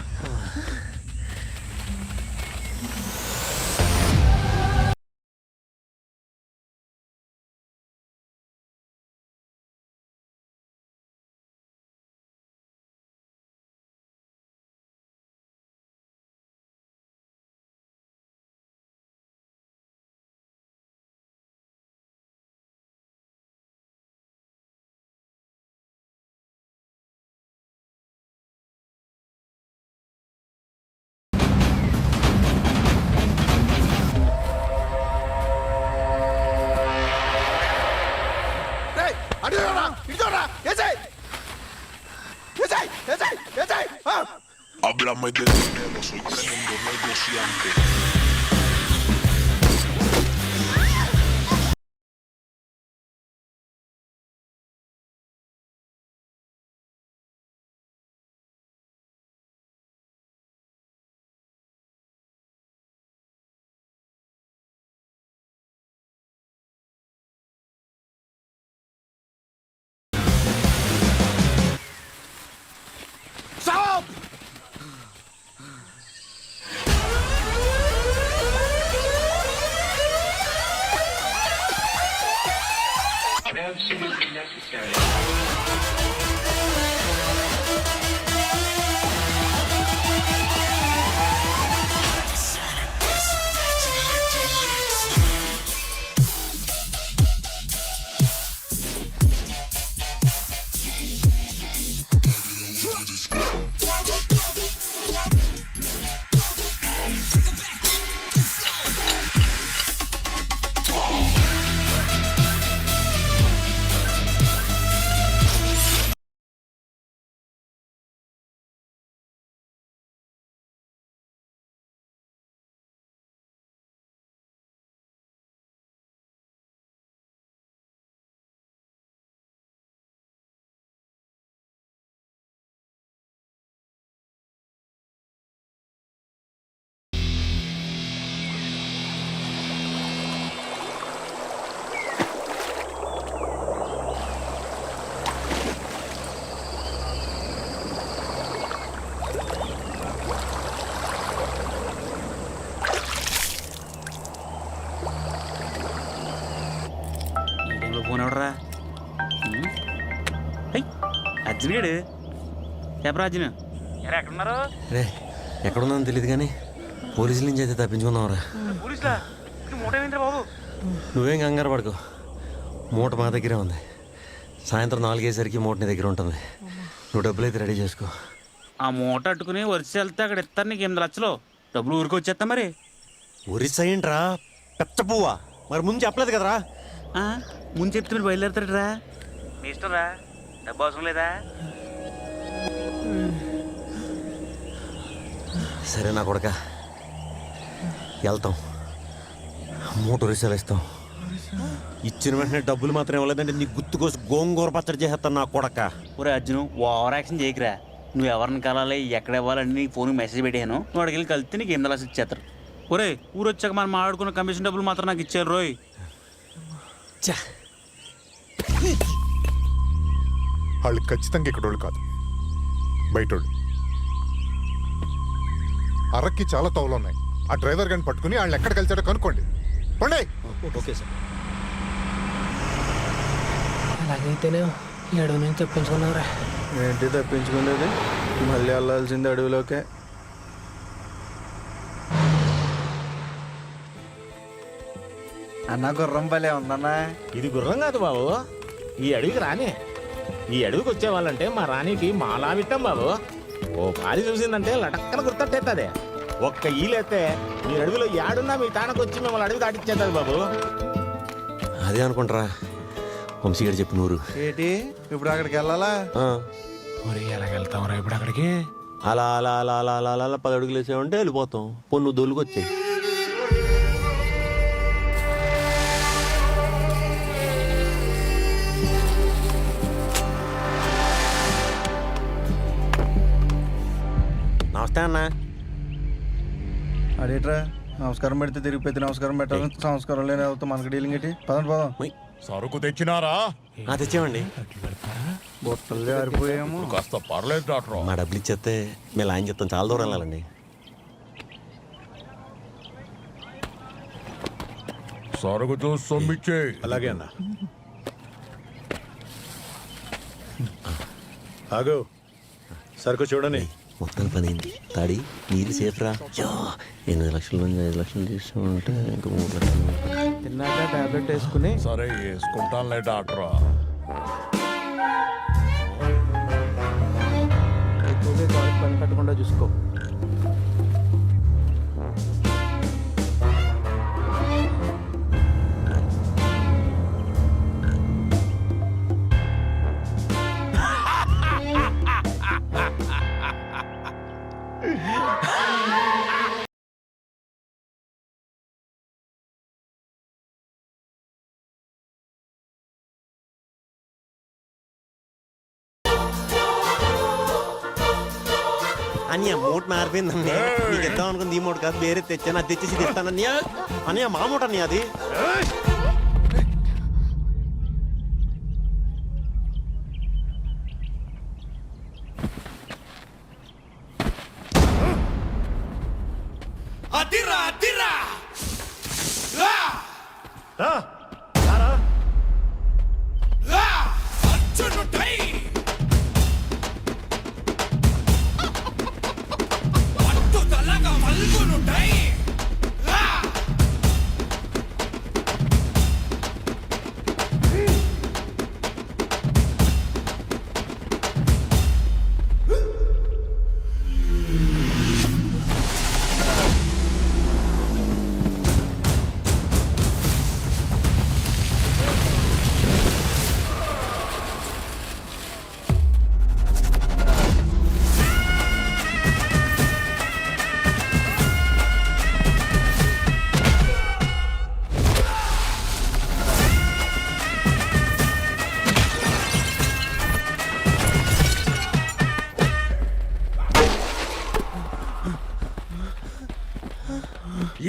Háblame de dinero, soy tremendo negociante. Stop! ఏడు చెప్పరాజును ఎరా ఎక్కడున్నారు? రే ఎక్కడుందని తెలియదు కానీ పోలీసుల నుంచి అయితే తప్పించుకుందాంరా. పోలీసులా? మూట ఏమైందిరా బాబు? నువ్వేం కంగారు పడుకో, మూట మా దగ్గరే ఉంది. సాయంత్రం 4 అయ్యేసరికి మూట నీ దగ్గర ఉంటుంది. నువ్వు డబ్బులు అయితే రెడీ చేసుకో. ఆ మూట అట్టుకుని వరిసి వెళ్తే అక్కడ ఇస్తారు నీకు 8 లక్షలు. డబ్బులు ఊరికి వచ్చేస్తా మరి. ఒరిస్సా ఏంట్రా పెద్ద పువ్వా? మరి ముందు చెప్పలేదు కదరా. ముందు చెప్తే మీరు బయలుదేరతాడరా? మీ ఇష్టం రా, డబ్బు అవసరం లేదా? సరే నా కొడక, వెళ్తాం. మూట ఒరిస్సాలు ఇస్తాం. ఇచ్చిన వెంటనే డబ్బులు మాత్రం ఇవ్వలేదంటే నీ గుర్తుకోసి గోంగూర పచ్చడి చేసేస్తాను నా కొడక. ఒరే అర్జును, ఓవర్ యాక్షన్ చేయకురా. నువ్వు ఎవరిని కలాలి, ఎక్కడ ఇవ్వాలని నీకు ఫోన్కి మెసేజ్ పెట్టాను. నువ్వు అడిగి కలిస్తే నీకు 8 లక్షలు ఇచ్చేస్తారు. ఒరే ఊరు వచ్చాక మనం మాట్లాడుకున్న కమిషన్ డబ్బులు మాత్రం నాకు ఇచ్చారు రోయ్. వాళ్ళు ఖచ్చితంగా ఇక్కడోళ్ళు కాదు, బయటోళ్ళు. అరక్కి చాలా తోవలు ఉన్నాయి. ఆ డ్రైవర్ గారిని పట్టుకుని వాళ్ళని ఎక్కడికి వెళ్తాడో కనుక్కోండి. పండే. Okay sir. అలాగైతేనే అడవి నుంచి తప్పించుకున్నారా? ఏంటి తప్పించుకునేది? మళ్ళీ వెళ్ళాల్సింది అడవిలోకే. అన్న గుర్రం భలే ఉందన్నా. ఇది గుర్రం కాదు బాబు, ఈ అడవికి రాని. ఈ అడవికి వచ్చేవాళ్ళంటే మా రాణికి మాలా విట్టం బాబు. ఓ పారి చూసిందంటే లటక్కన గుర్తట్టేస్తుంది. ఒక్క ఈలైతే మీ అడవిలో ఏడున్నా మీ తానకు వచ్చి మిమ్మల్ని అడవి దాటిచ్చేస్తుంది బాబు. అదే అనుకుంటారా వంశీ గారు చెప్పిన ఊరు. ఏంటి ఇప్పుడు అక్కడికి వెళ్ళాలా? మరి ఎలాగెళ్తాం రా ఇప్పుడు అక్కడికి? అలా అలా అలా అలా అలా అలా 10 అడుగులు వేసామంటే వెళ్ళిపోతాం. పొన్ను దొల్లుకొచ్చాయి. నమస్తే అన్న. అడేట్రా నమస్కారం పెడితే తిరిగిపోతే నమస్కారం పెట్టాలి. సంస్కారం లేని అవుతాం మనకి డీలింగ్ ఏంటి? పదండి పోదాం. సరుకు తెచ్చినారా? తెచ్చామండి. బొట్టలు జారిపోయాము. కాస్త పర్లేదు డాక్టర్. మా డబ్బులు ఇచ్చేస్తే మేము ఆయన చెప్తాం. చాలా దూరం వెళ్ళాలండి. సరుకు చూసి సొమ్మిచ్చే. అలాగే అన్న. ఆగు, సరుకు చూడని. మొత్తం పని అయింది. తాడి నీరు సేఫ్ రా. 8 లక్షల నుంచి 5 లక్షలు తీసుకుంటే ఇంకా 3 లక్షలు. తిన్నాక టాబ్లెట్ వేసుకుని. సరే వేసుకుంటానులే డాక్టర్. ఎక్కువగా కాలు పని కట్టకుండా చూసుకో. అన్నయ్య మూట మారిపోయిందండి. నీకు ఇద్దాం అనుకుంది ఈ మూట కాదు, వేరే తెచ్చాను. అది తెచ్చేసి ఇస్తానన్నయ్య. అన్నయ్య మా మూట అన్నయ్య అది. అదిరా అదిరా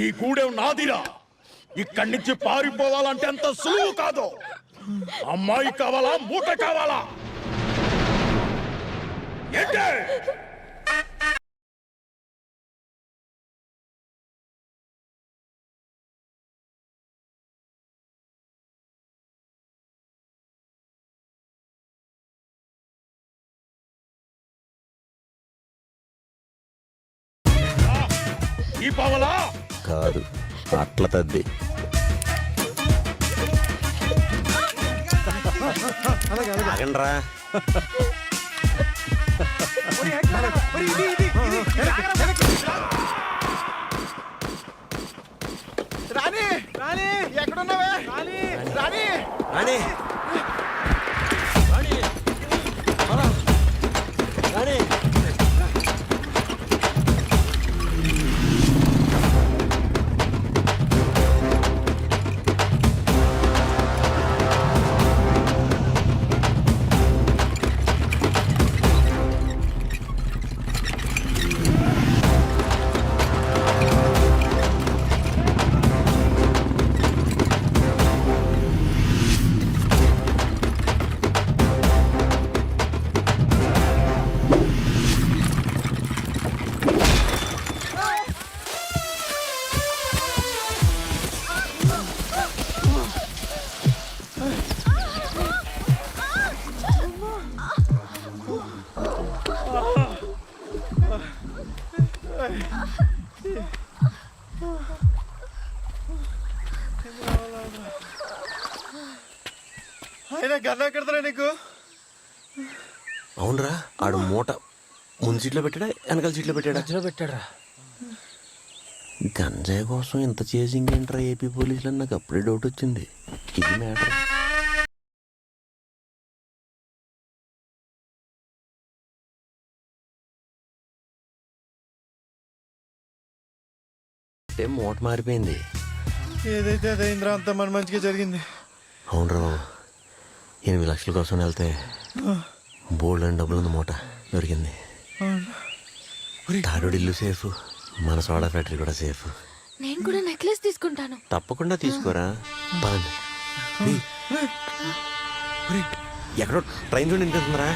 ఈ గూడెం నాదిరా. ఇక్కడి నుంచి పారిపోవాలంటే అంత సులువు కాదు. అమ్మాయి కావాలా, మూట కావాలా? ఏంటే ఈ పావలా కాదు అట్ల తద్ది. ఆగండ్రా. రాణి రాణి ఎక్కడున్నావే రాణి రాణి రాణి రాణి ఆయన గన్నా కడతారా నీకు? అవునరా, ఆడు మూట ముందు సీట్లో పెట్టాడా వెనకాల సీట్లో పెట్టాడా? మధ్యలో పెట్టాడు. గంజాయి కోసం ఇంత చేసింగ్ ఏంట్రా ఏపీ పోలీసులు అని నాకు అప్పుడే డౌట్ వచ్చింది. ఇది మ్యాటర్. అంటే మూట మారిపోయింది. ఏదైతే అదైందిరా, అంత మన మంచిగా జరిగింది. అవునరా బాబు, 8 లక్షల కోసం వెళ్తే బోల్డ్ అని డబ్బులు ఉంది, మూట దొరికింది. తారుడు ఇల్లు సేఫ్, మన సోడా ఫ్యాక్టరీ కూడా సేఫ్. నేను కూడా నెక్లెస్ తీసుకుంటాను. తప్పకుండా తీసుకోరా. పదండి. ఎక్కడో ట్రైన్ చూడండి వినిపిస్తుందిరా.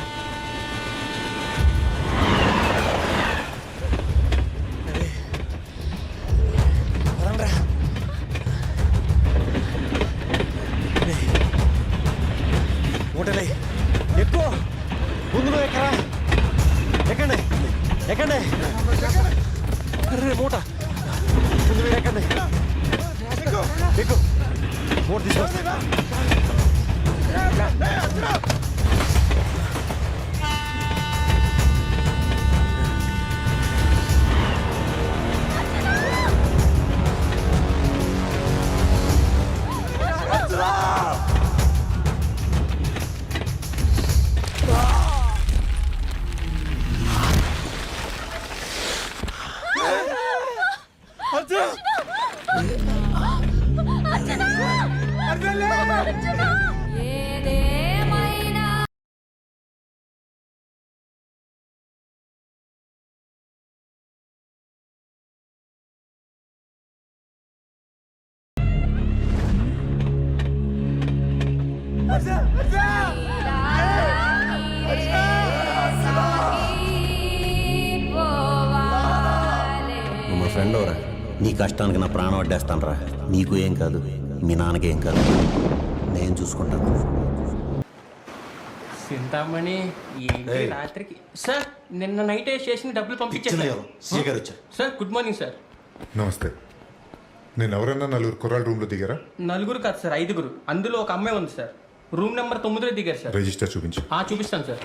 మూటలే ఎక్కువ ముందు నువ్వు ఎక్కరా, ఎక్కండి ఎక్కండి. అరే మూట ముందు మీరు ఎక్కండి. ఎక్కువ మూట తీసుకొస్తా. నువ్వు మా ఫ్రెండ్ అవరా, నీ కష్టానికి నా ప్రాణం అడ్డేస్తాను రా. నీకు ఏం కాదు, మీ నాన్నకేం కాదు, నేను చూసుకుంటాను. చింతామణి ఏంటి రాత్రికి? సార్ నిన్న నైట్ స్టేషన్ డబ్బులు పంపించారు సార్. Good morning sir. నమస్తే. నేను ఎవరన్నా 4 కుర్రాళ్ళు రూమ్లో దిగారా? 4 కాదు సార్, 5. అందులో ఒక అమ్మాయి ఉంది సార్. రూమ్ నెంబర్ 9లో దిగారు సార్. రిజిస్టర్ చూపించు. చూపిస్తాను సార్.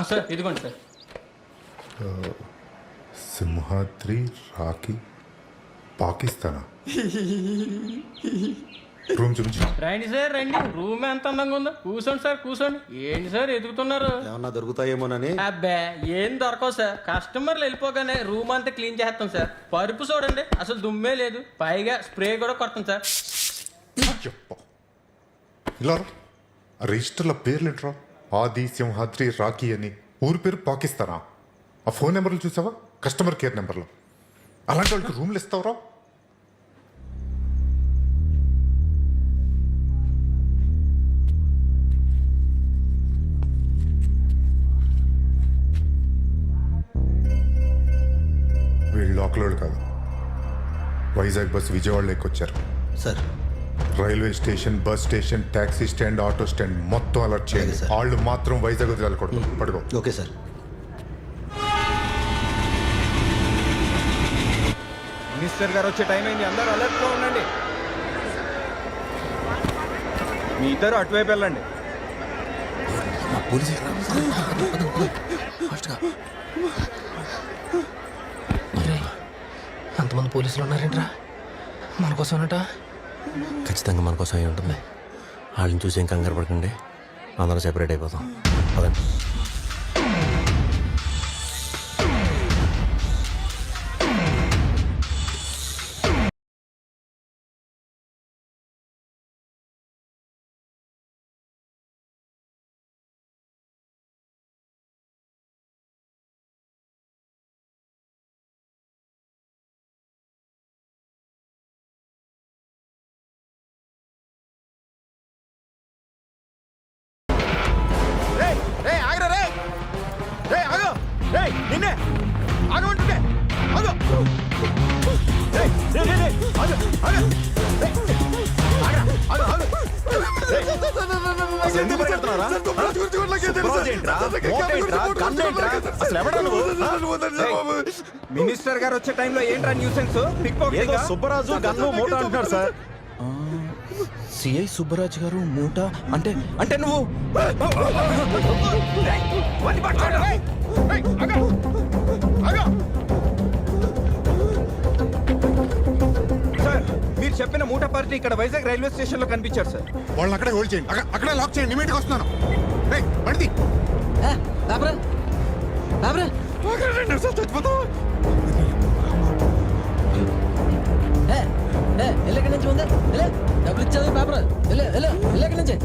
సార్ ఇదిగోండి సార్. సింహాద్రి రాఖీ పాకిస్తానా? రూమ్ చూపించు. రండి సార్ రండి. రూమ్ ఎంత అందంగా ఉందో. కూర్చోండి సార్ కూర్చోండి. ఏంటి సార్ ఎదుగుతున్నారు? ఏమన్నా దొరుకుతాయేమోనని. అబ్బే ఏం దొరకవు సార్. కస్టమర్లు వెళ్ళిపోగానే రూమ్ అంతా క్లీన్ చేస్తాం సార్. పరుపు చూడండి, అసలు దుమ్మే లేదు. పైగా స్ప్రే కూడా కొడతాం సార్. ఇలా ఆ రిజిస్టర్ల పేర్లు ఏంట్రా? ఆది, సింహాద్రి, రాఖీ అని. ఊరి పేరు పాకిస్తానా? ఆ ఫోన్ నెంబర్లు చూసావా? కస్టమర్ కేర్ నెంబర్లు. అలాంటి వాళ్ళకి రూమ్లు ఇస్తావురా? వీళ్ళు లోకల్ కాదు. వైజాగ్ బస్ విజయవాడలో ఎక్కొచ్చారు sir. Railway station, bus station, taxi stand, auto stand మొత్తం అలర్ట్ చేయండి. వాళ్ళు మాత్రం వైజాగ్ వదిలేకూడదు. పడుకో. Okay sir. మినిస్టర్ గారు వచ్చే టైం అయింది, అందరూ అలర్ట్గా ఉండండి. మీ ఇద్దరు అటువైపు వెళ్ళండి. అంతమంది పోలీసులు ఉన్నారేంట్రా? మన కోసమేనట? ఖచ్చితంగా మన కోసం అయి ఉంటుంది. వాళ్ళని చూసి ఏం కంగారు పడకండి, అందరూ సెపరేట్ అయిపోతాం. పదండి. నిన్నే ఆగమంటుంటే ఆగు. మినిస్టర్ గారు వచ్చే టైంలో ఏంట్రా న్యూసెన్స్? సుబ్బరాజు గన్ను మూట అంటున్నారు సార్. సిఐ సుబ్బరాజు గారు మూట అంటే అంటే నువ్వు సార్, మీరు చెప్పిన మూట పార్టీ ఇక్కడ వైజాగ్ రైల్వే స్టేషన్ లో కనిపించారు సార్. వాళ్ళని అక్కడే హోల్డ్ చేయండి, అక్కడే లాక్ చేయండి. ఇమీడియట్గా వస్తున్నాను. పడిది ఎక్కడి నుంచి ఉంది? డబ్బులు ఇచ్చేది పేపర్ ఎక్కడి నుంచి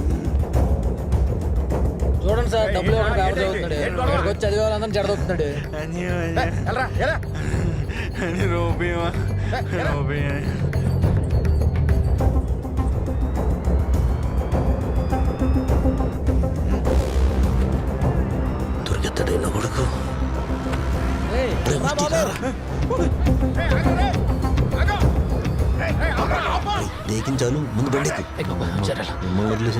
చూడండి సార్. డబ్బులు పేపర్ చదువుతున్నాడు, ఇక్కడికి వచ్చి చదివే వాళ్ళందరూ జడదొక్కుతున్నాడు. దొరికెత్తాడు నా కొడుకు. దేకించాలు ముందు బండికి మిమ్మల్ని వదిలేసి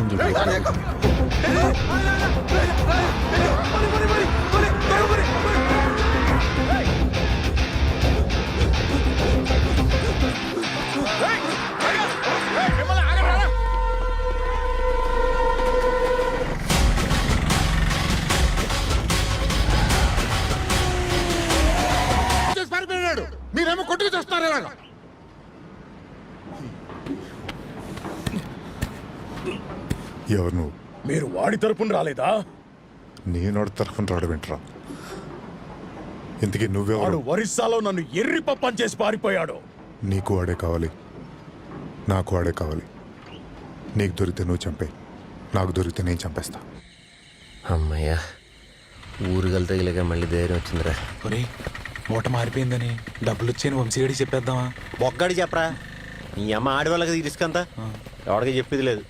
మీరేమో కొట్టుకు చేస్తున్నారు ఇలాగా. ఎవరు నువ్వు? మీరు వాడి తరపున రాలేదా? నేను వాడి తరఫున రావడం ఏంట్రా? ఇంతకీ నువ్వెవరు? వాడు ఒరిస్సాలో నన్ను ఎర్రి పప్పని చేసి పారిపోయాడు. నీకు వాడే కావాలి, నాకు వాడే కావాలి. నీకు దొరికితే నువ్వు చంపే, నాకు దొరికితే నేను చంపేస్తా. అమ్మయ్యా, ఊరుగలు తగిలేక మళ్ళీ ధైర్యం వచ్చిందిరా. మూట మారిపోయిందని డబ్బులు వచ్చాయని వంశీగడికి చెప్పేద్దామా? ఒక్కడి చెప్పరా, నీ అమ్మ ఆడవాళ్ళకి రిస్క్ అంతా ఎవరికి చెప్పేది లేదు.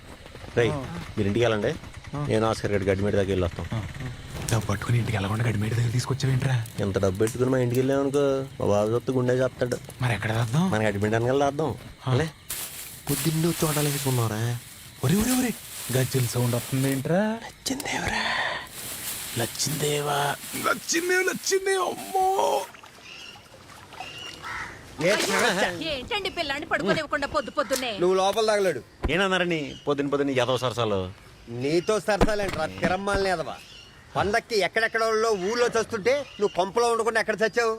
రై, మీరు ఇంటికి వెళ్ళండి, నేను ఆస్కర్ గడి గడ్డి మీద దగ్గర వెళ్ళి వస్తాం. డబ్బు పట్టుకుని ఇంటికి వెళ్ళకుండా గడిమేడి దగ్గర తీసుకొచ్చావేంట్రా? ఎంత డబ్బు పెట్టుకుని మా ఇంటికి వెళ్ళామనుకో, మా బాబు చెప్తే గుండె చెప్తాడు. మరి ఎక్కడ వేద్దాం? మన గడ్డి మీద వెళ్దాం. అలే కొద్దిండి చూడాలి వేసుకున్నారా? ఒరి ఒరి ఒరి గజ్జల సౌండ్ వస్తుంది ఏంట్రా? లచ్చిందేవరా, లచ్చిందేవా, లచ్చిందే అమ్మో. ఏంటండి పిల్లాన్ని పడుకోనివ్వకుండా పొద్దున్నే? నువ్వు లోపల తగలేడు. ఏనన్నారని పొద్దున్న యాదవ సరసాలు. నీతో సరసాలేంట్రా తిరమ్మాలని ఎదవా. పండక్కి ఎక్కడెక్కడో ఊళ్ళో చస్తుంటే నువ్వు కొంపలో ఉండకుండా ఎక్కడ చచ్చావు?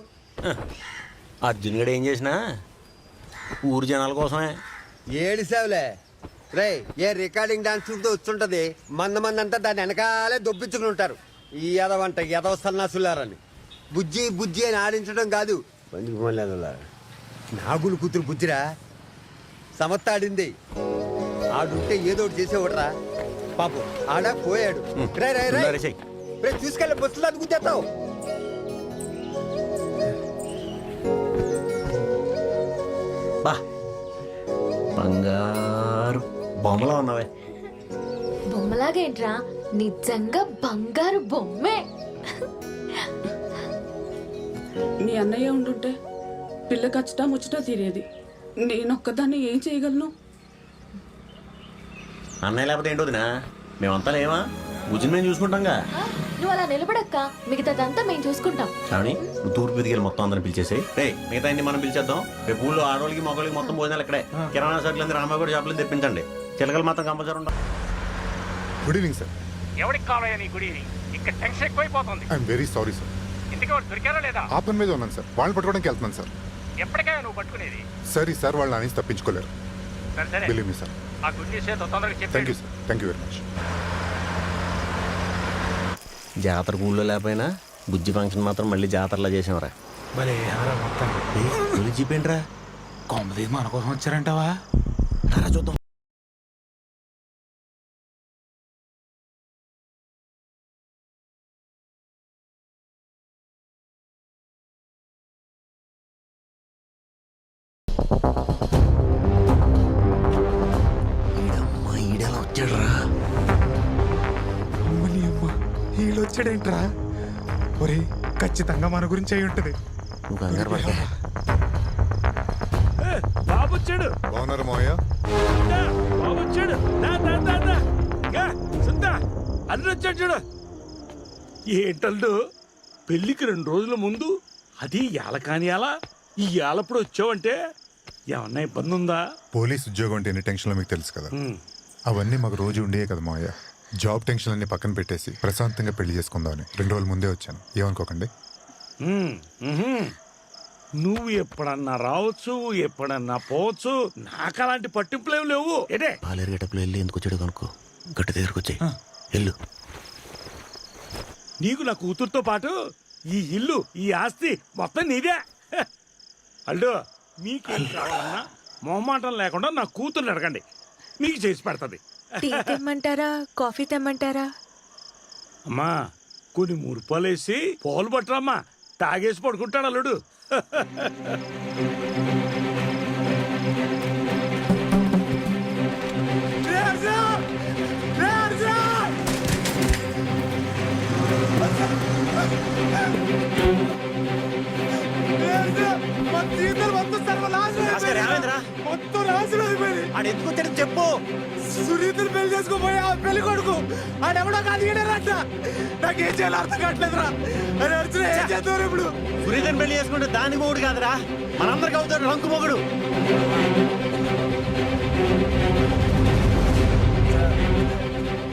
అర్జున్ గడు ఏం చేసినా ఊరు జనాల కోసమే. ఏడిసావులే రే. ఏ రికార్డింగ్ డాన్స్ చూస్తూ వచ్చుంటది, మంది అంతా దాన్ని వెనకాలే దొబ్బించుకుని ఉంటారు. ఈ ఎదవంట ఎదవ సన్నాసులారని బుజ్జి బుజ్జి అని ఆడించడం కాదు. నాగులు కూతురు బుజ్జిరా సమత్తాడింది. ఆడుంటే ఏదో ఒకటి చేసేవాడరా పాపం. ఆడ పోయాడు. రే చూసుకెళ్ళి బస్సులో అది గుద్దేస్తావు. బా బంగారు బొమ్మలా ఉన్నావే. బొమ్మలాగేంట్రా, నిజంగా బంగారు బొమ్మే. నీ అన్నయ్య ఉండుంటే పిల్ల ఖచ్చితంగా ముచ్చట తీరేది. నేనొక్కదాన్ని ఏం చేయగలను? అన్నయ్య లేకపోతే ఏంటోదినా, మేమంతా లేమా? బుజ్జిని మేము చూసుకుంటాంగా. నువ్వు అలా నిలబడక్క, మిగతాదంతా మేము చూసుకుంటాం. శ్రావణి నువ్వు తూర్పు దిగిలి మొత్తం అందరం పిలిచేసి రే మిగతా అన్ని మనం పిలిచేద్దాం. రేపు ఊళ్ళో ఆడవాళ్ళకి మగవాళ్ళకి మొత్తం భోజనాలు ఇక్కడే. కిరాణా సరుకులు రామా కూడా షాపులు తెప్పించండి. చిలకలు మాత్రం కంపల్సరీ ఉంటాం. Good evening sir. ఎవరికి కావాలయ్యా నీ గుడి? ఇక్కడ టెన్షన్ ఎక్కువైపోతుంది. I'm very sorry sir. ఇంటికి వాడు దొరికారా లేదా? ఆ పని మీద ఉన్నాను సార్. వాళ్ళని పట్టుకోవడానికి వెళ్తున్నాను సార్. ఎప్పటికైనా నువ్వు పట్టుకునేది? సరే సార్, వాళ్ళు అనేసి తప్పించుకోలేరు. సరే సరే, బిలీవ్ మీ సార్. ఆ గుడ్ న్యూస్ ఏదో తొందరగా థ్యాంక్ చెప్పండి. You sir. Thank you very much. జాతర ఊళ్ళో లేకపోయినా బుజ్జి ఫంక్షన్ మాత్రం మళ్ళీ జాతరలా చేసాంరా. జీపేంట్రా కొమ్మది మన కోసం వచ్చారంటావా? చూద్దాం. ఈడెలా వచ్చాడురా? వీళ్ళొచ్చాడేంట్రా? ఒరే ఖచ్చితంగా మన గురించి అయి ఉంటది. నువ్వు కంగారు పడతా. బాబు వచ్చాడు. బాగున్నారు మావయ్య? బాబు వచ్చాడు. అల్లుడు వచ్చాడు చూడు. ఏంటల్లు పెళ్లికి 2 రోజుల ముందు అది ఏలకానియాలా ఈ ఏలప్పుడు వచ్చావంటే ఏమన్నా ఇబ్బంది ఉందా? పోలీస్ ఉద్యోగం అంటే ఎన్ని టెన్షన్లో మీకు తెలుసు కదా. అవన్నీ మాకు రోజు ఉండేవి కదా మావయ్య. జాబ్ టెన్షన్ అన్ని పక్కన పెట్టేసి ప్రశాంతంగా పెళ్లి చేసుకుందామని 2 రోజుల ముందే వచ్చాను. ఏమనుకోకండి. నువ్వు ఎప్పుడన్నా రావచ్చు, ఎప్పుడన్నా పోవచ్చు. నాకు అలాంటి పట్టింపులేవు లేవు. ఏదే పాలేరు గట్టపులో వెళ్ళి ఎందుకు వచ్చాడు కనుక్కో. గట్టు దగ్గరకు వచ్చాయి వెళ్ళు. నీకు నా కూతురుతో పాటు ఈ ఇల్లు, ఈ ఆస్తి మొత్తం నీదే. అల్లు మీకేం కావాలన్నా మొహమాటం లేకుండా నా కూతుర్ని అడగండి, మీకు చేసి పెడతది. టీ తెమ్మంటారా, కాఫీ తెమ్మంటారా? అమ్మా కొన్ని మురుపాలేసి పాలు పట్టరమ్మా, తాగేసి పడుకుంటాడు అల్లుడు. ఎందుకు చెప్పు. సునీతను పెళ్లి చేసుకోపోయా పెళ్లి కొడుకు ఆడెవడో కాదు ఈడరంట. నాకేం చేయాలో అర్థం కావట్లేదురా. అని అర్జున ఏం చేద్దాం ఇప్పుడు? సునీతను పెళ్లి చేసుకుంటే దాని మొగుడు కాదురా, మనందరికి అవుతాడు రంకు మొగుడు.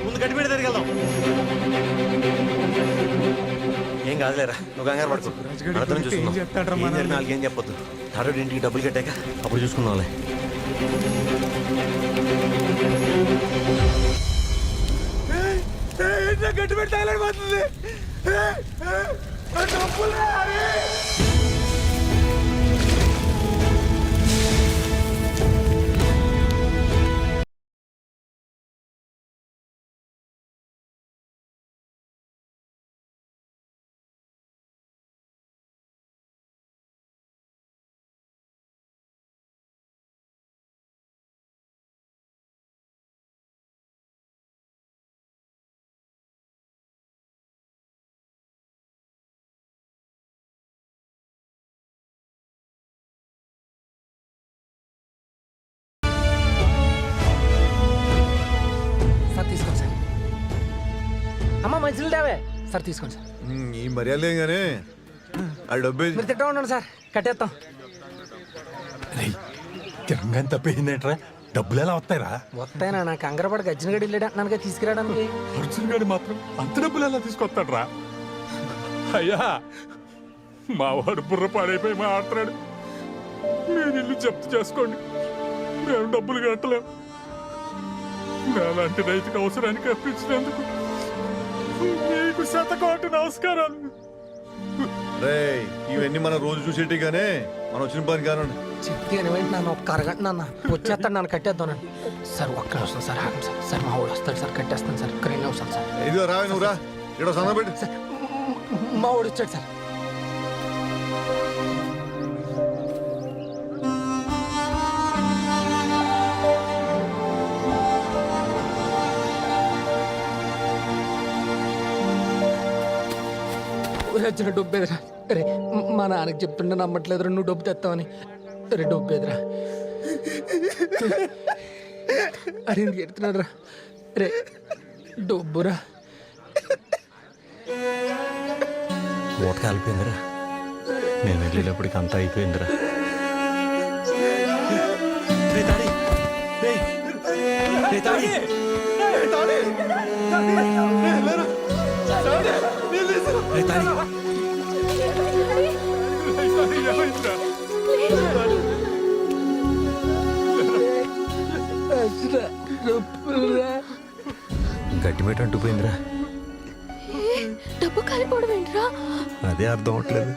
ముందు గట్టి పెట్టి తిరిగెళ్దాం. ఏం కాదులేరా, నువ్వు కంగారు పడుకో. అర్థం చూసుకుందాం. నాలుగేం చెప్పొద్దు. తాడు ఇంటికి డబ్బులు కట్టాక అప్పుడు చూసుకుందాంలే. గట్టి పెట్టి తగలడిపోతుంది. అమ్మ మంచిలు తేవే సార్. తీసుకోండి సార్. ఈ మర్యాద కానీ ఆ డబ్బు మీరు తిట్టా ఉండండి సార్, కట్టేస్తాం. తెలంగాణ తప్పేందేంట్రా? డబ్బులు ఎలా వస్తాయిరా? వస్తాయినా నాకు కంగరపడి గజ్జిన గడి వెళ్ళాడు నన్ను తీసుకురావడానికి. అర్జున్ గారు మాత్రం అంత డబ్బులు ఎలా తీసుకొస్తాడ్రా? అయ్యా మా వాడు బుర్ర పాడైపోయి మాట్లాడు. మీరు ఇల్లు జప్తు చేసుకోండి, మేము డబ్బులు కట్టలేము. నాలాంటి రైతుకు అవసరానికి అప్పించినందుకు మీకు శతకోటి నమస్కారాలు. ఇవన్నీ మనం రోజు చూసేటి గానే మనం వచ్చిన పని కానండి. చెప్తే వెంటనే నన్ను ఒక్క అరగంట నాన్న వచ్చేస్తాడు, నన్ను కట్టేద్దానండి సార్. ఒక్క నిమిషం సార్, ఆగండి సార్. సార్ మా వాడు వస్తాడు సార్, కట్టేస్తాను సార్. ఒక్క 2 నిమిషాలు సార్. ఇదిగో రా, నువ్వు రా. ఇక్కడ సందం పెట్టి. సార్ మా వాడు వచ్చాడు సార్. వచ్చిన డబ్బు ఎదురా. రే మా నాన్నకి చెప్తుంటే నమ్మట్లేదురా, నువ్వు డబ్బు తెస్తావని. రే డబ్బు ఎదురా. అరే ఎడుతున్నాడు రా. రే డబ్బురా. మూట కాలిపోయిందిరా. నేను వెళ్ళేటప్పటికి అంతా అయిపోయిందిరా. గట్టిమేట అంటుపోయిందిరా. డబ్బు కాలిపోవడం ఏంట్రా? అదే అర్థం అవట్లేదు.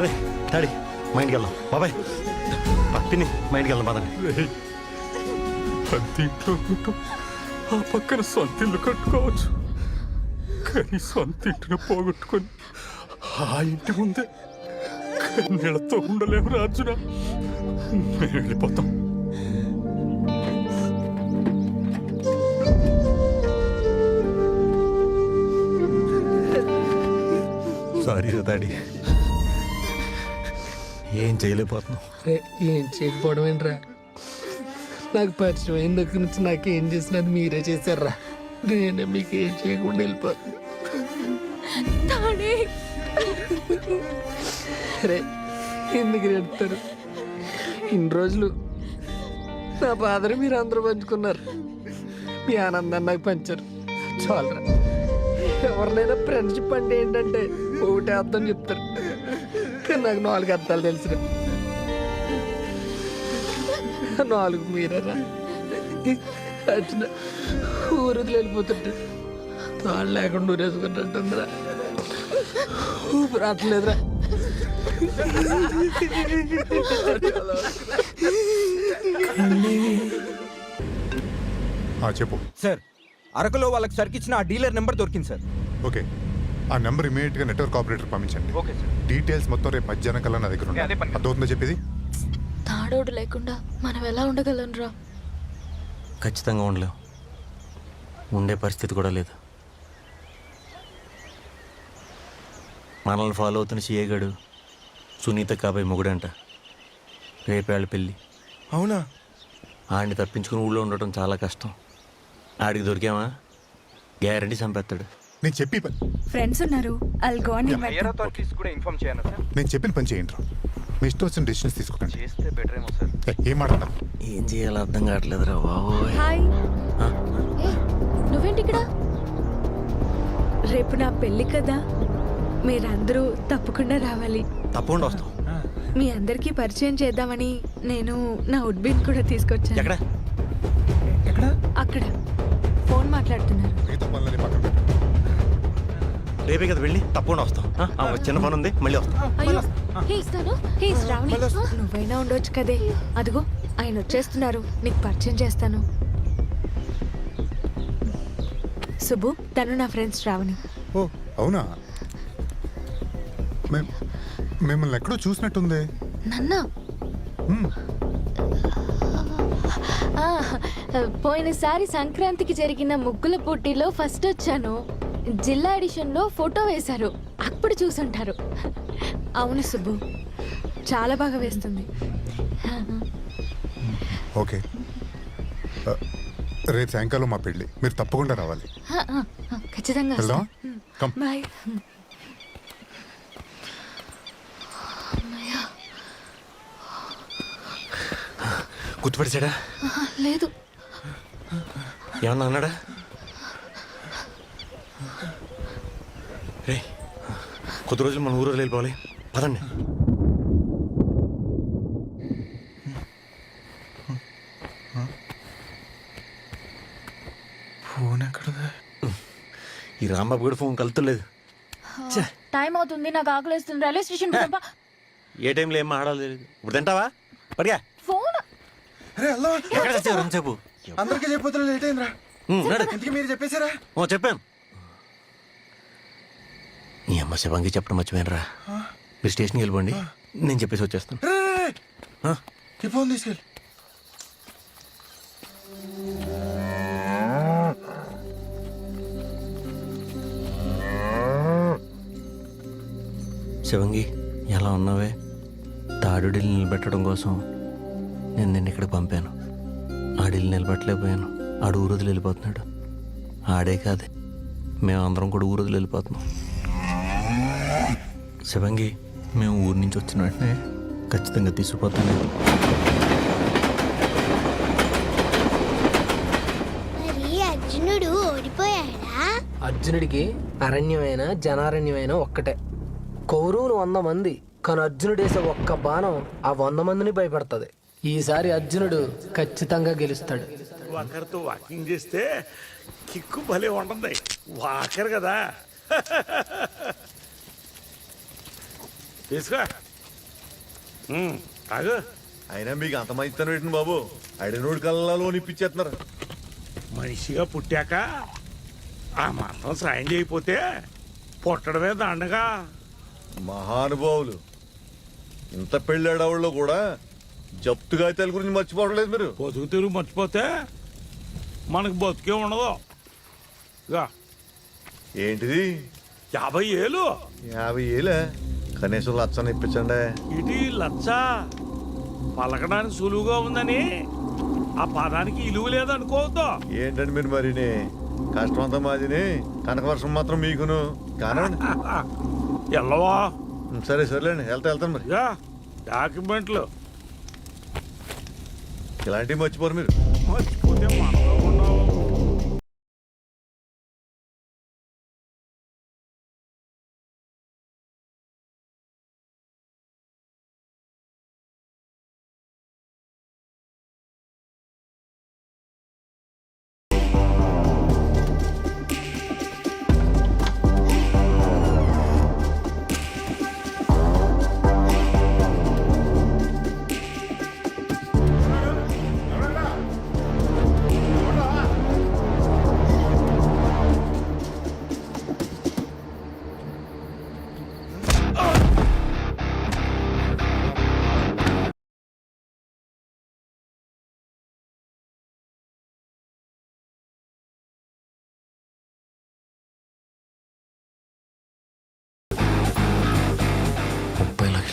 రే డాడీ మా ఇంటికి వెళ్దాం. బాబాయ్ పప్పిని మా ఇంటికి వెళ్దాం పదండి. ఇంట్లో ఉంటూ ఆ పక్కన సొంత ఇల్లు కట్టుకోవచ్చు, కానీ సొంత ఇంటిని పోగొట్టుకొని ఆ ఇంటి ముందే కన్నీళ్లతో ఉండలేము రాజున. మేము వెళ్ళిపోతాం. సారీ డాడీ, ఏం చేయలేకపోతున్నాం. ఏం చేయకపోవడం ఏంట్రా? నాకు పరిచయం అయిన దగ్గర నుంచి నాకేం చేసినది మీరే చేశారా. నేనే మీకు ఏం చేయకుండా వెళ్ళిపోతాను. రే ఎందుకు చెప్తారు? ఇన్ని రోజులు నా బాధను మీరు అందరూ పంచుకున్నారు, మీ ఆనందాన్ని నాకు పంచారు. చాలరా. ఎవరినైనా ఫ్రెండ్షిప్ అంటే ఏంటంటే ఒకటే అర్థం చెప్తారు, కానీ నాకు 4 అర్థాలు తెలిసిన 4 మీరేరా. వచ్చిన ఊరుది వెళ్ళిపోతుంటే వాళ్ళు లేకుండా ఊరేసుకుంటుందిరా. ఊపిరి రావట్లేదురా. చెప్పు సార్, అరకులో వాళ్ళకి సరికిచ్చిన ఆ డీలర్ నెంబర్ దొరికింది సార్. ఓకే, ఆ నెంబర్ ఇమీడియట్ గా నెట్వర్క్ ఆపరేటర్ పంపించండి. Okay sir. డీటెయిల్స్ మొత్తం రేపు మధ్యాహ్నం కల్లా నా దగ్గర ఉన్నాయి. అర్థమవుతుందో చెప్పేది? తాడోడు లేకుండా మనం ఎలా ఉండగలం రా? ఖచ్చితంగా ఉండలేం. ఉండే పరిస్థితి కూడా లేదు. మనల్ని ఫాలో అవుతున్న సీఏగాడు సునీత కాబోయే మొగుడంట. రేపేళ్ళ పెళ్ళి. అవునా? ఆడిని తప్పించుకుని ఊళ్ళో ఉండటం చాలా కష్టం. ఆడికి దొరికామా గ్యారంటీ చంపేస్తాడు. నేను చెప్పి ఫ్రెండ్స్ ఉన్నారు. నేను చెప్పిన పని చేయండి రా. మీ ఇష్టం వచ్చిన డెసిషన్స్ తీసుకోకండి. ఏం మాట్లాడతా? ఏం చేయాలో అర్థం కావట్లేదురా బాబోయ్. హాయ్. నువ్వేంటి ఇక్కడ? రేపు నా పెళ్లి కదా, మీరందరూ తప్పకుండా రావాలి. తప్పకుండా వస్తాం. మీ అందరికీ పరిచయం చేద్దామని నేను నా ఉడ్బిన్ కూడా తీసుకొచ్చాను. ఎక్కడ? అక్కడ ఫోన్ మాట్లాడుతున్నారు. మిగతా పనులని పక్కన పెట్టు. రేపే కదా వెళ్ళి తప్పకుండా వస్తాం. చిన్న పని ఉంది, మళ్ళీ వస్తాం. అయ్యో, హే ఇస్తాను. హే శ్రావణి, నువ్వైనా ఉండొచ్చు కదే. అదిగో ఆయన వచ్చేస్తున్నారు, నీకు పరిచయం చేస్తాను. సుబ్బు, తను నా ఫ్రెండ్ శ్రావణి. ఓ అవునా? మిమ్మల్ని ఎక్కడో చూసినట్టుంది. నన్నా? పోయినసారి సంక్రాంతికి జరిగిన ముగ్గుల పోటీలో ఫస్ట్ వచ్చాను. జిల్లా ఎడిషన్లో ఫోటో వేశారు, అప్పుడు చూసుంటారు. అవును సుబ్బు, చాలా బాగా వేస్తుంది. ఓకే, రేపు సాయంకాలం మా పెళ్ళి, మీరు తప్పకుండా రావాలి. ఖచ్చితంగా. వెళ్దాం. కమ్. బాయ్. గుర్తుపడిచాడా? లేదు. ఏమన్నా అన్నాడా? రే కొద్ది రోజులు మన ఊరు వెళ్ళిపోవాలి, పదండి. ఫోన్ ఎక్కడదా? ఈ రాంబాబు కూడా ఫోన్ కలుతలేదు. టైం అవుతుంది, నాకు ఆకలిస్తుంది. రైల్వే స్టేషన్ ఏ టైంలో ఏం ఆడాలి? ఇప్పుడు తింటావా? పడిగా ఫోన్. ఎక్కడ చచ్చావు? చెప్పు. అందరికీ చెప్పొద్దు, లేట్ అయిందిరా. ఇంతకీ మీరు చెప్పేశారా? చెప్పాను. నీ అమ్మ శివంగి చెప్పడం మర్చిపోయినరా. మీరు స్టేషన్కి వెళ్ళిపోండి, నేను చెప్పేసి వచ్చేస్తాను. ఈ ఫోన్ తీసుకెళ్ళి. శివంగి ఎలా ఉన్నావే? తాడి ఆడుడిని నిలబెట్టడం కోసం నేను నిన్ను ఇక్కడికి పంపాను. ఆడిల్ని నిలబెట్టలేకపోయాను. ఆడు ఊరుదులు వెళ్ళిపోతున్నాడు. ఆడే కాదే, మేమందరం కూడా ఊరుదులు వెళ్ళిపోతున్నాం. శివంగి, మేము ఊరి నుంచి వచ్చిన వెంటనే ఖచ్చితంగా తీసుకుపోతాను. మరి అర్జునుడు ఓడిపోయాడా? అర్జునుడికి అరణ్యమైన జనారణ్యమైన ఒక్కటే. కౌరవులు 100 మంది, కానీ అర్జునుడేసే ఒక్క బాణం ఆ 100 మందిని భయపడుతుంది. ఈసారి అర్జునుడు ఖచ్చితంగా గెలుస్తాడు. ఒకరితో వాకింగ్ చేస్తే కిక్కు భలే ఉంటుంది. వాకరు కదా. తీసుకో తాగు. అయినా మీకు అంత మంచితనం పెట్టింది బాబు. అడినోడి కళ్ళలో నిప్పించేస్తున్నారు. మనిషిగా పుట్టాక ఆ మాత్రం సాయం చేయకపోతే పుట్టడమే దండగా. మహానుభావులు, ఇంత పెళ్ళాడవాళ్ళు కూడా జప్తు కాగితాల గురించి మర్చిపోవట్లేదు మీరు. పొదుగు తిరుగు మర్చిపోతే మనకు బతుకే ఉండదు. ఇగా ఏంటిది? 50 ఏళ్ళు. 50 ఏళ్ళే? కనీసం లచ్చని ఇప్పించండి. ఇది లచ్చ పలకడానికి సులువుగా ఉందని ఆ పదానికి ఇలువ లేదనుకోవద్దు. ఏంటండి మీరు మరిని? కష్టమంతా మాదిని, కనకవర్షం మాత్రం మీకును. కానండి. ఎల్లవా? సరే సరేలేండి, వెళ్తాను మరి. డాక్యుమెంట్లు ఇలాంటివి మర్చిపోరు మీరు. మర్చిపోతే మనలో ఉండవు.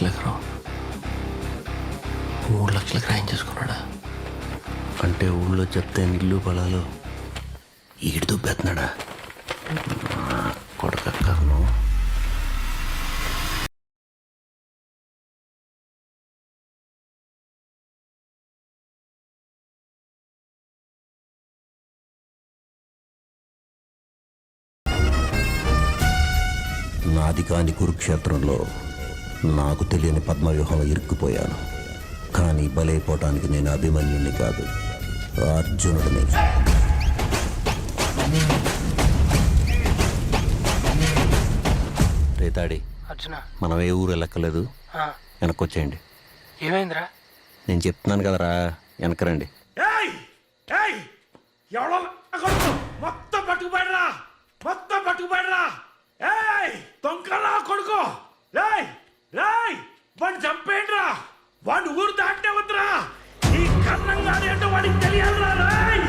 ఎకరం 3 లక్షలకు రాయం చేసుకున్నాడా? అంటే ఊళ్ళో చెప్తే ఇల్లు పొలాలు ఈడు దుబ్బెత్తున్నాడా? కొడకను. నాది కాని కురుక్షేత్రంలో నాకు తెలియని పద్మవ్యూహంలో ఇరుక్కుపోయాను. కానీ బలైపోవటానికి నేను అభిమన్యుని కాదు, అర్జునుడిని. రేతాడి, మనం ఏ ఊరు వెళ్ళక్కలేదు, వెనక్కొచ్చేయండి. ఏమైందిరా? నేను చెప్తున్నాను కదరా, వెనకరండి. మొత్తం పట్టుకుపోయినరా, మొత్తం పట్టుకుపోయినరా. దొంగలా కొడుకు, వాడిని చంపేయండిరా. వాడిని ఊరు దాటే వద్దురా. ఈ కన్నంగానే అంటే వాడికి తెలియాలిరా. రాయ్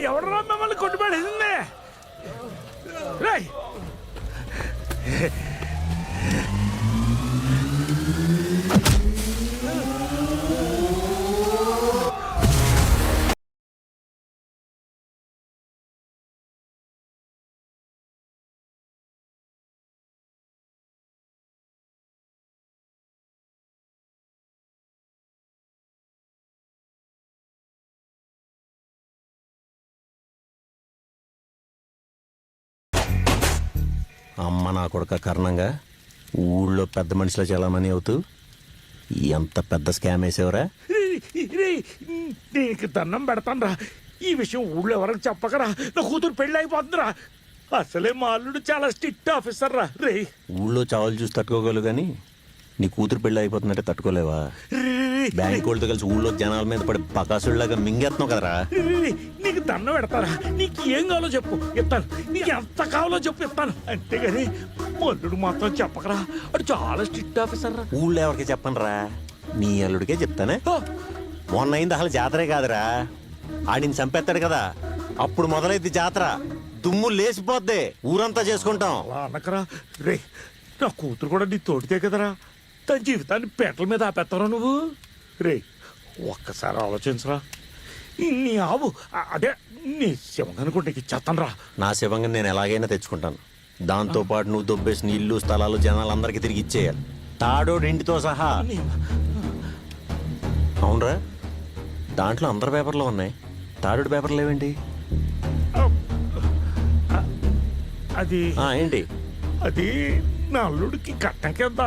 ఎవడరా మిమ్మల్ని కొట్టుబడేసింది? రేయ్ అమ్మ నా కొడుక కర్ణంగా ఊళ్ళో పెద్ద మనిషిలో చాలా మనీ అవుతూ ఎంత పెద్ద స్కామ్ వేసేవరా? నీకు దండం పెడతానరా, ఈ విషయం ఊళ్ళో ఎవరికి చెప్పకరా. నా కూతురు పెళ్లి అయిపోతుందిరా. అసలే మా అల్లుడు చాలా స్ట్రిక్ట్ ఆఫీసర్ రా. రే ఊళ్ళో చావులు చూసి తట్టుకోగలవు కానీ నీ కూతురు పెళ్ళి అయిపోతుందంటే తట్టుకోలేవా? బ్యాంక్ వాళ్ళతో కలిసి ఊళ్ళో జనాల మీద పడి బకాసుడిలాగా మింగేస్తున్నావు కదరా. నీకు దండం పెడతారా? నీకు ఏం కావాలో చెప్పు ఇస్తాను. నీకు ఎంత కావాలో చెప్పు ఇస్తాను. అంతేగాని అల్లుడు మాత్రం చెప్పకరా, అటు చాలా స్ట్రిక్ట్ ఆఫీసర్ రా. ఊళ్ళో ఎవరికి చెప్పనురా, నీ అల్లుడికే చెప్తానే. మొన్న అయింది అసలు జాతరే కాదురా, ఆడిని చంపేస్తాడు కదా, అప్పుడు మొదలైంది జాతర. దుమ్ము లేచిపోద్ది, ఊరంతా చేసుకుంటాం. అలా అనకరా రే. నా కూతురు కూడా నీ తోడితే కదరా, తన జీవితాన్ని పేటల మీద ఆపేస్తారా నువ్వు? రే ఒక్కసారి ఆలోచించరా. నీ ఆవు అదే నీ శివంగానికి ఇచ్చేస్తాను రా. నా శివంగా నేను ఎలాగైనా తెచ్చుకుంటాను. దాంతోపాటు నువ్వు దొబ్బేసిన ఇల్లు స్థలాలు జనాలందరికీ తిరిగి ఇచ్చేయాలి, తాడోడు ఇంటితో సహా. అవునరా, దాంట్లో అందరి పేపర్లు ఉన్నాయి, తాడోడు పేపర్లు ఏవేంటి? అది ఏంటి? అది నా అల్లుడికి కట్నం కింద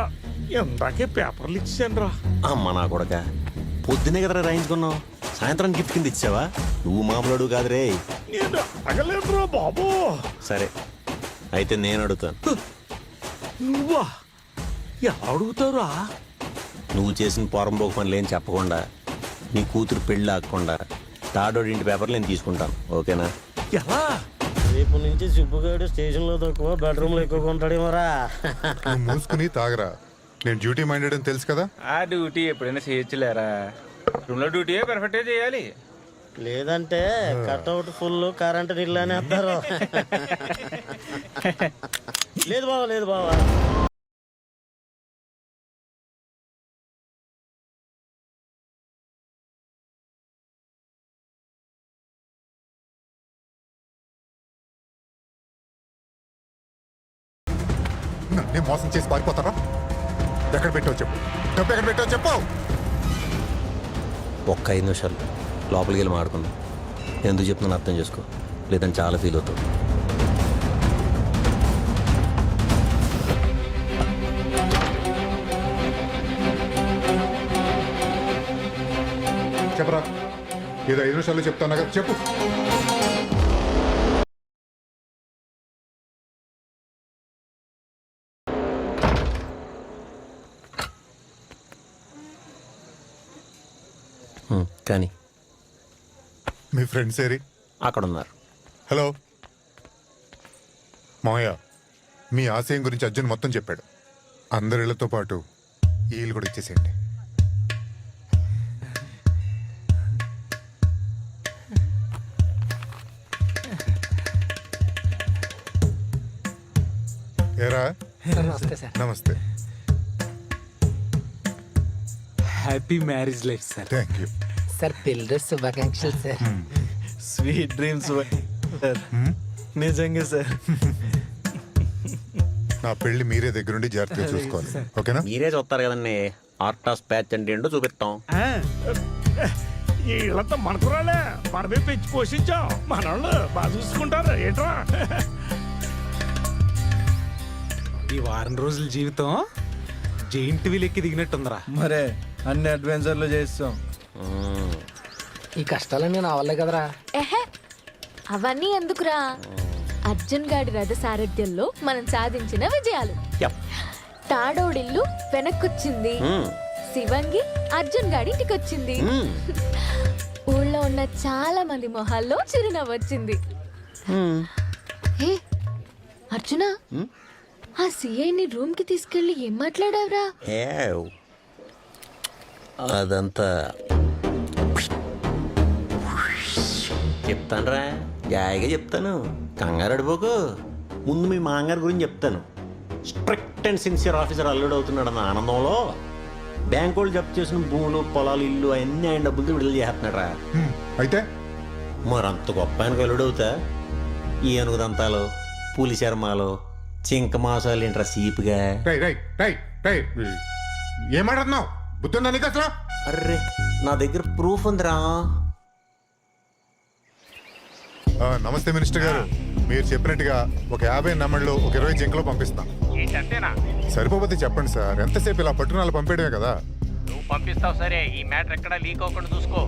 ఎందాకే పేపర్లు ఇచ్చాను రా. అమ్మ నా కొడక, పొద్దునే కదరా రాయించుకున్నావు, సాయంత్రం గిఫ్ట్ కింద ఇచ్చావా? నువ్వు మామూలు కాదు రే. నేను అడగలేదురా బాబు. సరే అయితే నేను అడుగుతాను. నువ్వా? ఎలా అడుగుతావురా? నువ్వు చేసిన పోరంబోకు పనులు ఏం చెప్పకుండా, నీ కూతురు పెళ్ళి ఆగకుండా తాడోడి ఇంటి పేపర్లు నేను తీసుకుంటాను, ఓకేనా? ఎలా? రేపు నుంచి సుబ్బుగాడు స్టేషన్ లో తక్కువ, బెడ్రూమ్ లో ఎక్కువ ఉంటాడేమోరా. నువ్వు మూసుకుని తాగరా, నేను డ్యూటీ మైండెడ్ అని తెలుసు కదా. ఆ డ్యూటీ ఎప్పుడైనా చేయొచ్చులేరా, రూమ్ లో డ్యూటీ పర్ఫెక్ట్ చేయాలి. లేదంటే కట్అవుట్ ఫుల్ కరెంట్ నీళ్ళనే వస్తారు. లేదు బావా, లేదు బావా. నన్నే మోసం చేసి పారిపోతారా? ఎక్కడ పెట్టావు చెప్పు, డబ్బు ఎక్కడ పెట్టావు చెప్పు. ఒక్క 5 నిమిషాలు లోపలికి వెళ్ళి మాడుకుందాం. ఎందుకు చెప్తున్నాను అర్థం చేసుకో, లేదని చాలా ఫీల్ అవుతావు. చెప్పరా, ఏదో 5 నిమిషాల్లో చెప్తాను కదా, చెప్పు. కానీ మీ ఫ్రెండ్స్ ఏరి? అక్కడ ఉన్నారు. హలో మావయ్య, మీ ఆశయం గురించి అర్జున్ మొత్తం చెప్పాడు. అందరిళ్లతో పాటు ఈ ఇల్లు కూడా ఇచ్చేసేయండి. ఏరా? నమస్తే సార్. నమస్తే. Happy marriage life sir. Thank you sir. పెళ్లి శుభాకాంక్షలు సార్. స్వీట్ డ్రీమ్స్ నిజంగా సార్. నా పెళ్లి మీరే దగ్గరుండి జాగ్రత్తగా చూసుకోవాలి, ఓకేనా? మీరే చూస్తారు కదండి, ఆర్టాస్ ప్యాచ్ అంటే ఏంటో చూపిస్తాం. వీళ్ళంతా మనకురాలే, మనమే పెంచి పోషించాం, మనోళ్ళు బాగా చూసుకుంటారు ఏంట్రా. ఈ వారం రోజుల జీవితం జైంట్ వీల్ ఎక్కి దిగినట్టుందరా. మరే అన్ని అడ్వెంచర్లు చేస్తాం. ఈ కష్టాలన్నీ నా వల్లే కదరా. ఎహే, అవన్నీ ఎందుకురా, అర్జున్ గాడి రథ సారథ్యంలో మనం సాధించిన విజయాలు. తాడోడిల్లు వెనక్కొచ్చింది, శివంగి అర్జున్ గాడి ఇంటికి వచ్చింది, ఊళ్ళో ఉన్న చాలా మంది మొహాల్లో చిరునవ్వు వచ్చింది. అర్జున, ఆ సిఐని రూమ్ కి తీసుకెళ్లి ఏం మాట్లాడావురా? అదంతా చెప్తానురా, జాయిగా చెప్తాను, కంగారు అడిపోకు. ముందు మీ మాంగారి గురించి చెప్తాను. స్ట్రిక్ట్ అండ్ సిన్సియర్ ఆఫీసర్ అల్లుడు అవుతున్నాడు అన్న ఆనందంలో బ్యాంక్ వాళ్ళు జప్తు చేసిన భూములు, పొలాలు, ఇల్లు అన్నీ ఆయన డబ్బులతో విడుదల చేస్తున్నాడు రా. అయితే మరంత గొప్ప ఆయనకు అల్లుడవుతా ఏనుగు దంతాలు, పులి చర్మాలు, చింక మాసాలు ఏంట్రా సీపుగా. ఏమాడుతున్నావు? బుద్ధుందా నీకు అసలు? అర్రే, నా దగ్గర ప్రూఫ్ ఉందిరా. నమస్తే మినిస్టర్ గారు, మీరు చెప్పినట్టుగా ఒక 50 నెమళ్ళు ఒక 20 జింకలు పంపిస్తాం. సరిపోతే చెప్పండి సార్, ఎంతసేపు ఇలా పట్టునాలు పంపేయడమే కదా. నువ్వు పంపిస్తావు సరే, ఈ మ్యాటర్ ఎక్కడ లీక్ అవ్వకుండా చూసుకో.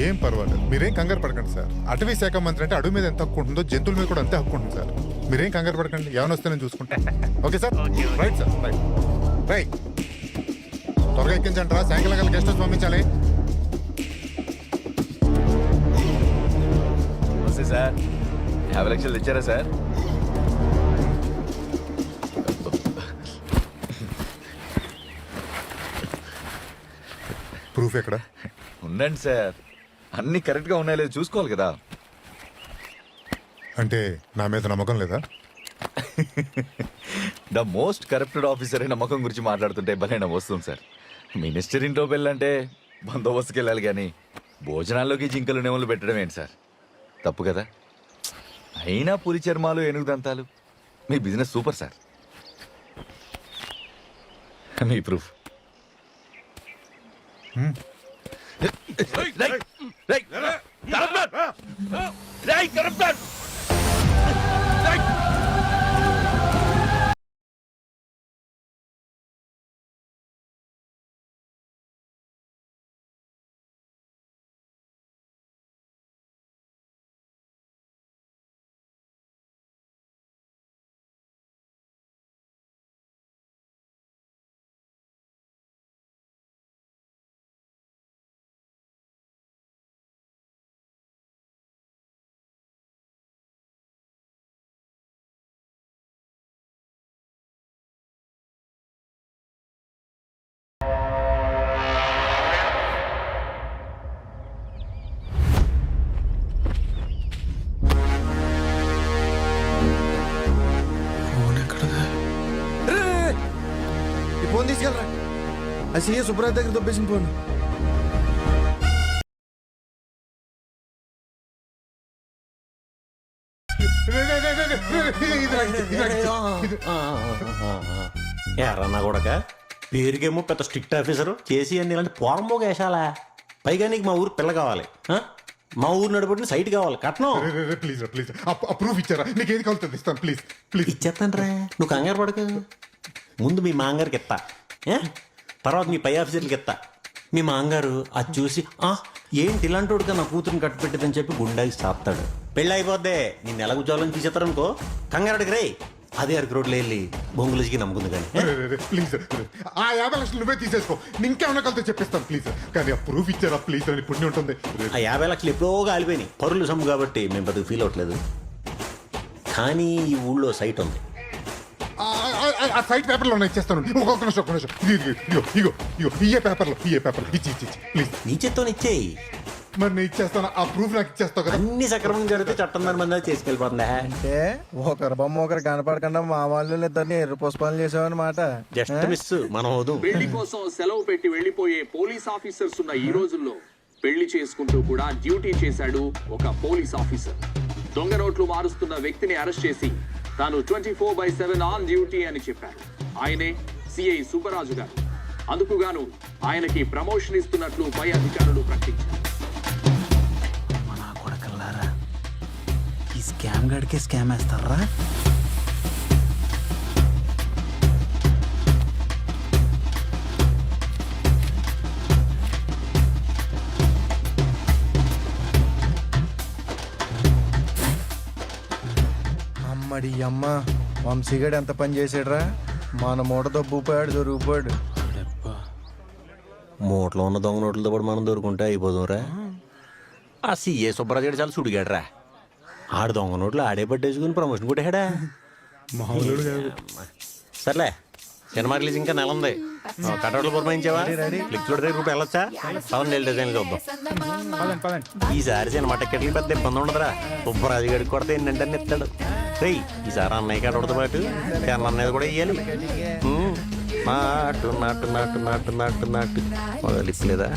ఏం పర్వాలేదు, మీరేం కంగారు పడకండి సార్. అటవీ శాఖ మంత్రి అంటే అడవి మీద ఎంత హక్కు ఉంటుందో జంతువుల మీద కూడా అంతే హక్కు ఉంటుంది సార్. మీరేం కంగారు పడకండి, ఏమైనా వస్తే నేను చూసుకుంటాను. Okay sir? Right sir, right. త్వరగా ఎక్కించండి రా, సాయంకాలం గల గెస్ట్ హౌస్ పంపించాలి. సార్ 50 లక్షలు తెచ్చారా సార్? ప్రూఫ్ ఎక్కడ? ఉండండి సార్, అన్ని కరెక్ట్గా ఉన్నాయో లేదో చూసుకోవాలి కదా. అంటే నా మీద నమ్మకం లేదా? ద మోస్ట్ కరప్టెడ్ ఆఫీసర్ నమ్మకం గురించి మాట్లాడుతుంటే భలే వస్తుంది సార్. మినిస్టర్ ఇంట్లో వెళ్ళంటే బందోబస్తుకి వెళ్ళాలి కానీ భోజనాల్లోకి జింకలు నెమలు పెట్టడం ఏంటి సార్? తప్పు కదా. అయినా పులి చర్మాలు, ఏనుగు దంతాలు, మీ బిజినెస్ సూపర్ సార్. మీ ప్రూఫ్ ఫోన్ తీసుకెళ్ళరా. ఆ సీఏ సుబ్రాజ్ దగ్గర దొబ్బేసిన ఫోన్. ఎర్రన్నా కొడక, పేరుకేమో పెద్ద స్ట్రిక్ట్ ఆఫీసరు, చేసి అన్ని ఇలాంటి పోరంబోగా వేసాలా. పైగా నీకు మా ఊరు పిల్ల కావాలి, మా ఊరు నడిపడిన సైట్ కావాలి, కట్నం. ప్లీజ్ ప్లీజ్ ప్రూఫ్ ఇచ్చారా? నీకు ఏది కావాలి ఇస్తాను, ప్లీజ్ ప్లీజ్. ఇచ్చేస్తాను రా, నువ్వు కంగారు పడక. ముందు మీ మాంగారికి ఎత్తా, తర్వాత మీ పై ఆఫీసర్లకి ఎత్తా. మీ మాంగారు అది చూసి ఏంటి ఇలాంటి వాడుగా నా కూతురుని కట్టుపెట్టదని చెప్పి గుండాకి సాపుతాడు. పెళ్ళి అయిపోద్దే నిన్ను ఎలా ఉద్యోగం తీసేస్తారనుకో, కంగారు అడిగి రే. అదే అరకు రోడ్లో వెళ్ళి బొంగులకి నమ్ముకుంది కానీ. ప్లీజ్ ఆ 50 లక్షలు నువ్వే తీసేసుకో, ఇంకేమన్నా కలితే చెప్పిస్తాను ప్లీజ్. కానీ ఆ ప్రూఫ్ ఇచ్చారా ప్లీజ్, అని పుణ్యం ఉంటుంది. ఆ 50 లక్షలు ఎప్పుడో కాలిపోయినాయి, పరులు సొమ్ము కాబట్టి మేము పెద్దగా ఫీల్ అవ్వట్లేదు. కానీ ఈ ఊళ్ళో సైట్ ఉంది. ఆ సైట్ పేపర్లో ఇచ్చేస్తాను. ఒక్క నిమిషం. ఇగో ఇయ్యే పేపర్లో ఇచ్చి ప్లీజ్. నీ చేత్తో ఇచ్చేయి. మరి నేను ఇచ్చేస్తాను, ఆ ప్రూఫ్ నాకు ఇచ్చేస్తావు కదా. అన్ని సక్రమంగా జరిగితే చట్టం దాని మంది చేసుకెళ్ళిపోతుందా? అంటే ఒకరి బొమ్మ ఒకరు కనపడకుండా మా వాళ్ళు ఇద్దరిని ఎర్ర పుష్పాలు చేసావన్నమాట. జస్ట్ మిస్ మనం అవుదు. పెళ్లి కోసం సెలవు పెట్టి వెళ్లిపోయే పోలీస్ ఆఫీసర్స్ ఉన్న ఈ రోజుల్లో పెళ్లి చేసుకుంటూ కూడా డ్యూటీ చేశాడు ఒక పోలీస్ ఆఫీసర్. దొంగ నోట్లు మారుస్తున్న వ్యక్తిని అరెస్ట్ చేసి తాను 24/7 ఆన్ డ్యూటీ అని చెప్పారు. ఆయనే సిఐ సుబ్బరాజు గారు. అందుకుగాను ఆయనకి ప్రమోషన్ ఇస్తున్నట్లు పై అధికారులు ప్రకటించారు. ఈ స్కామ్ గడికే స్కామ్ వేస్తారా? అమ్మడి అమ్మ, వంశీగాడు ఎంత పని చేసాడురా. మన మూటతో భూపాడు దొరికిపోయాడు. మూటలో ఉన్న దొంగ నోట్లతో పాటు మనం దొరుకుంటే అయిపోదాంరా. ఆ సీఏ సుబ్బరాజు చాలా సుడిగాడు రా. ఆడు దొంగ నోట్లు ఆడే పట్టేసుకుని ప్రమోషన్ కొట్టేడా. సర్లే, సినిమా రిలీజ్ ఇంకా నెల ఉంది, కటౌట్లు పురమాయించావా ఫ్లిక్స్ దగ్గర రూపాయలు వెళ్ళొచ్చా పవన్ వెళ్ళి డిజైన్ చూద్దాం ఈసారి సినిమా టికెట్లు పెద్ద ఇబ్బంది ఉండదురా సుబ్బరాజు గడికి కొడితే ఏంటంటే ఇస్తాడు రేయ్ ఈసారి అన్నయ్య కటౌడతో పాటు అన్నయ్య కూడా ఇయ్యాలి నాటు నాటు నాటు నాటు నాటు నాటు మొదలు ఇప్పలేదా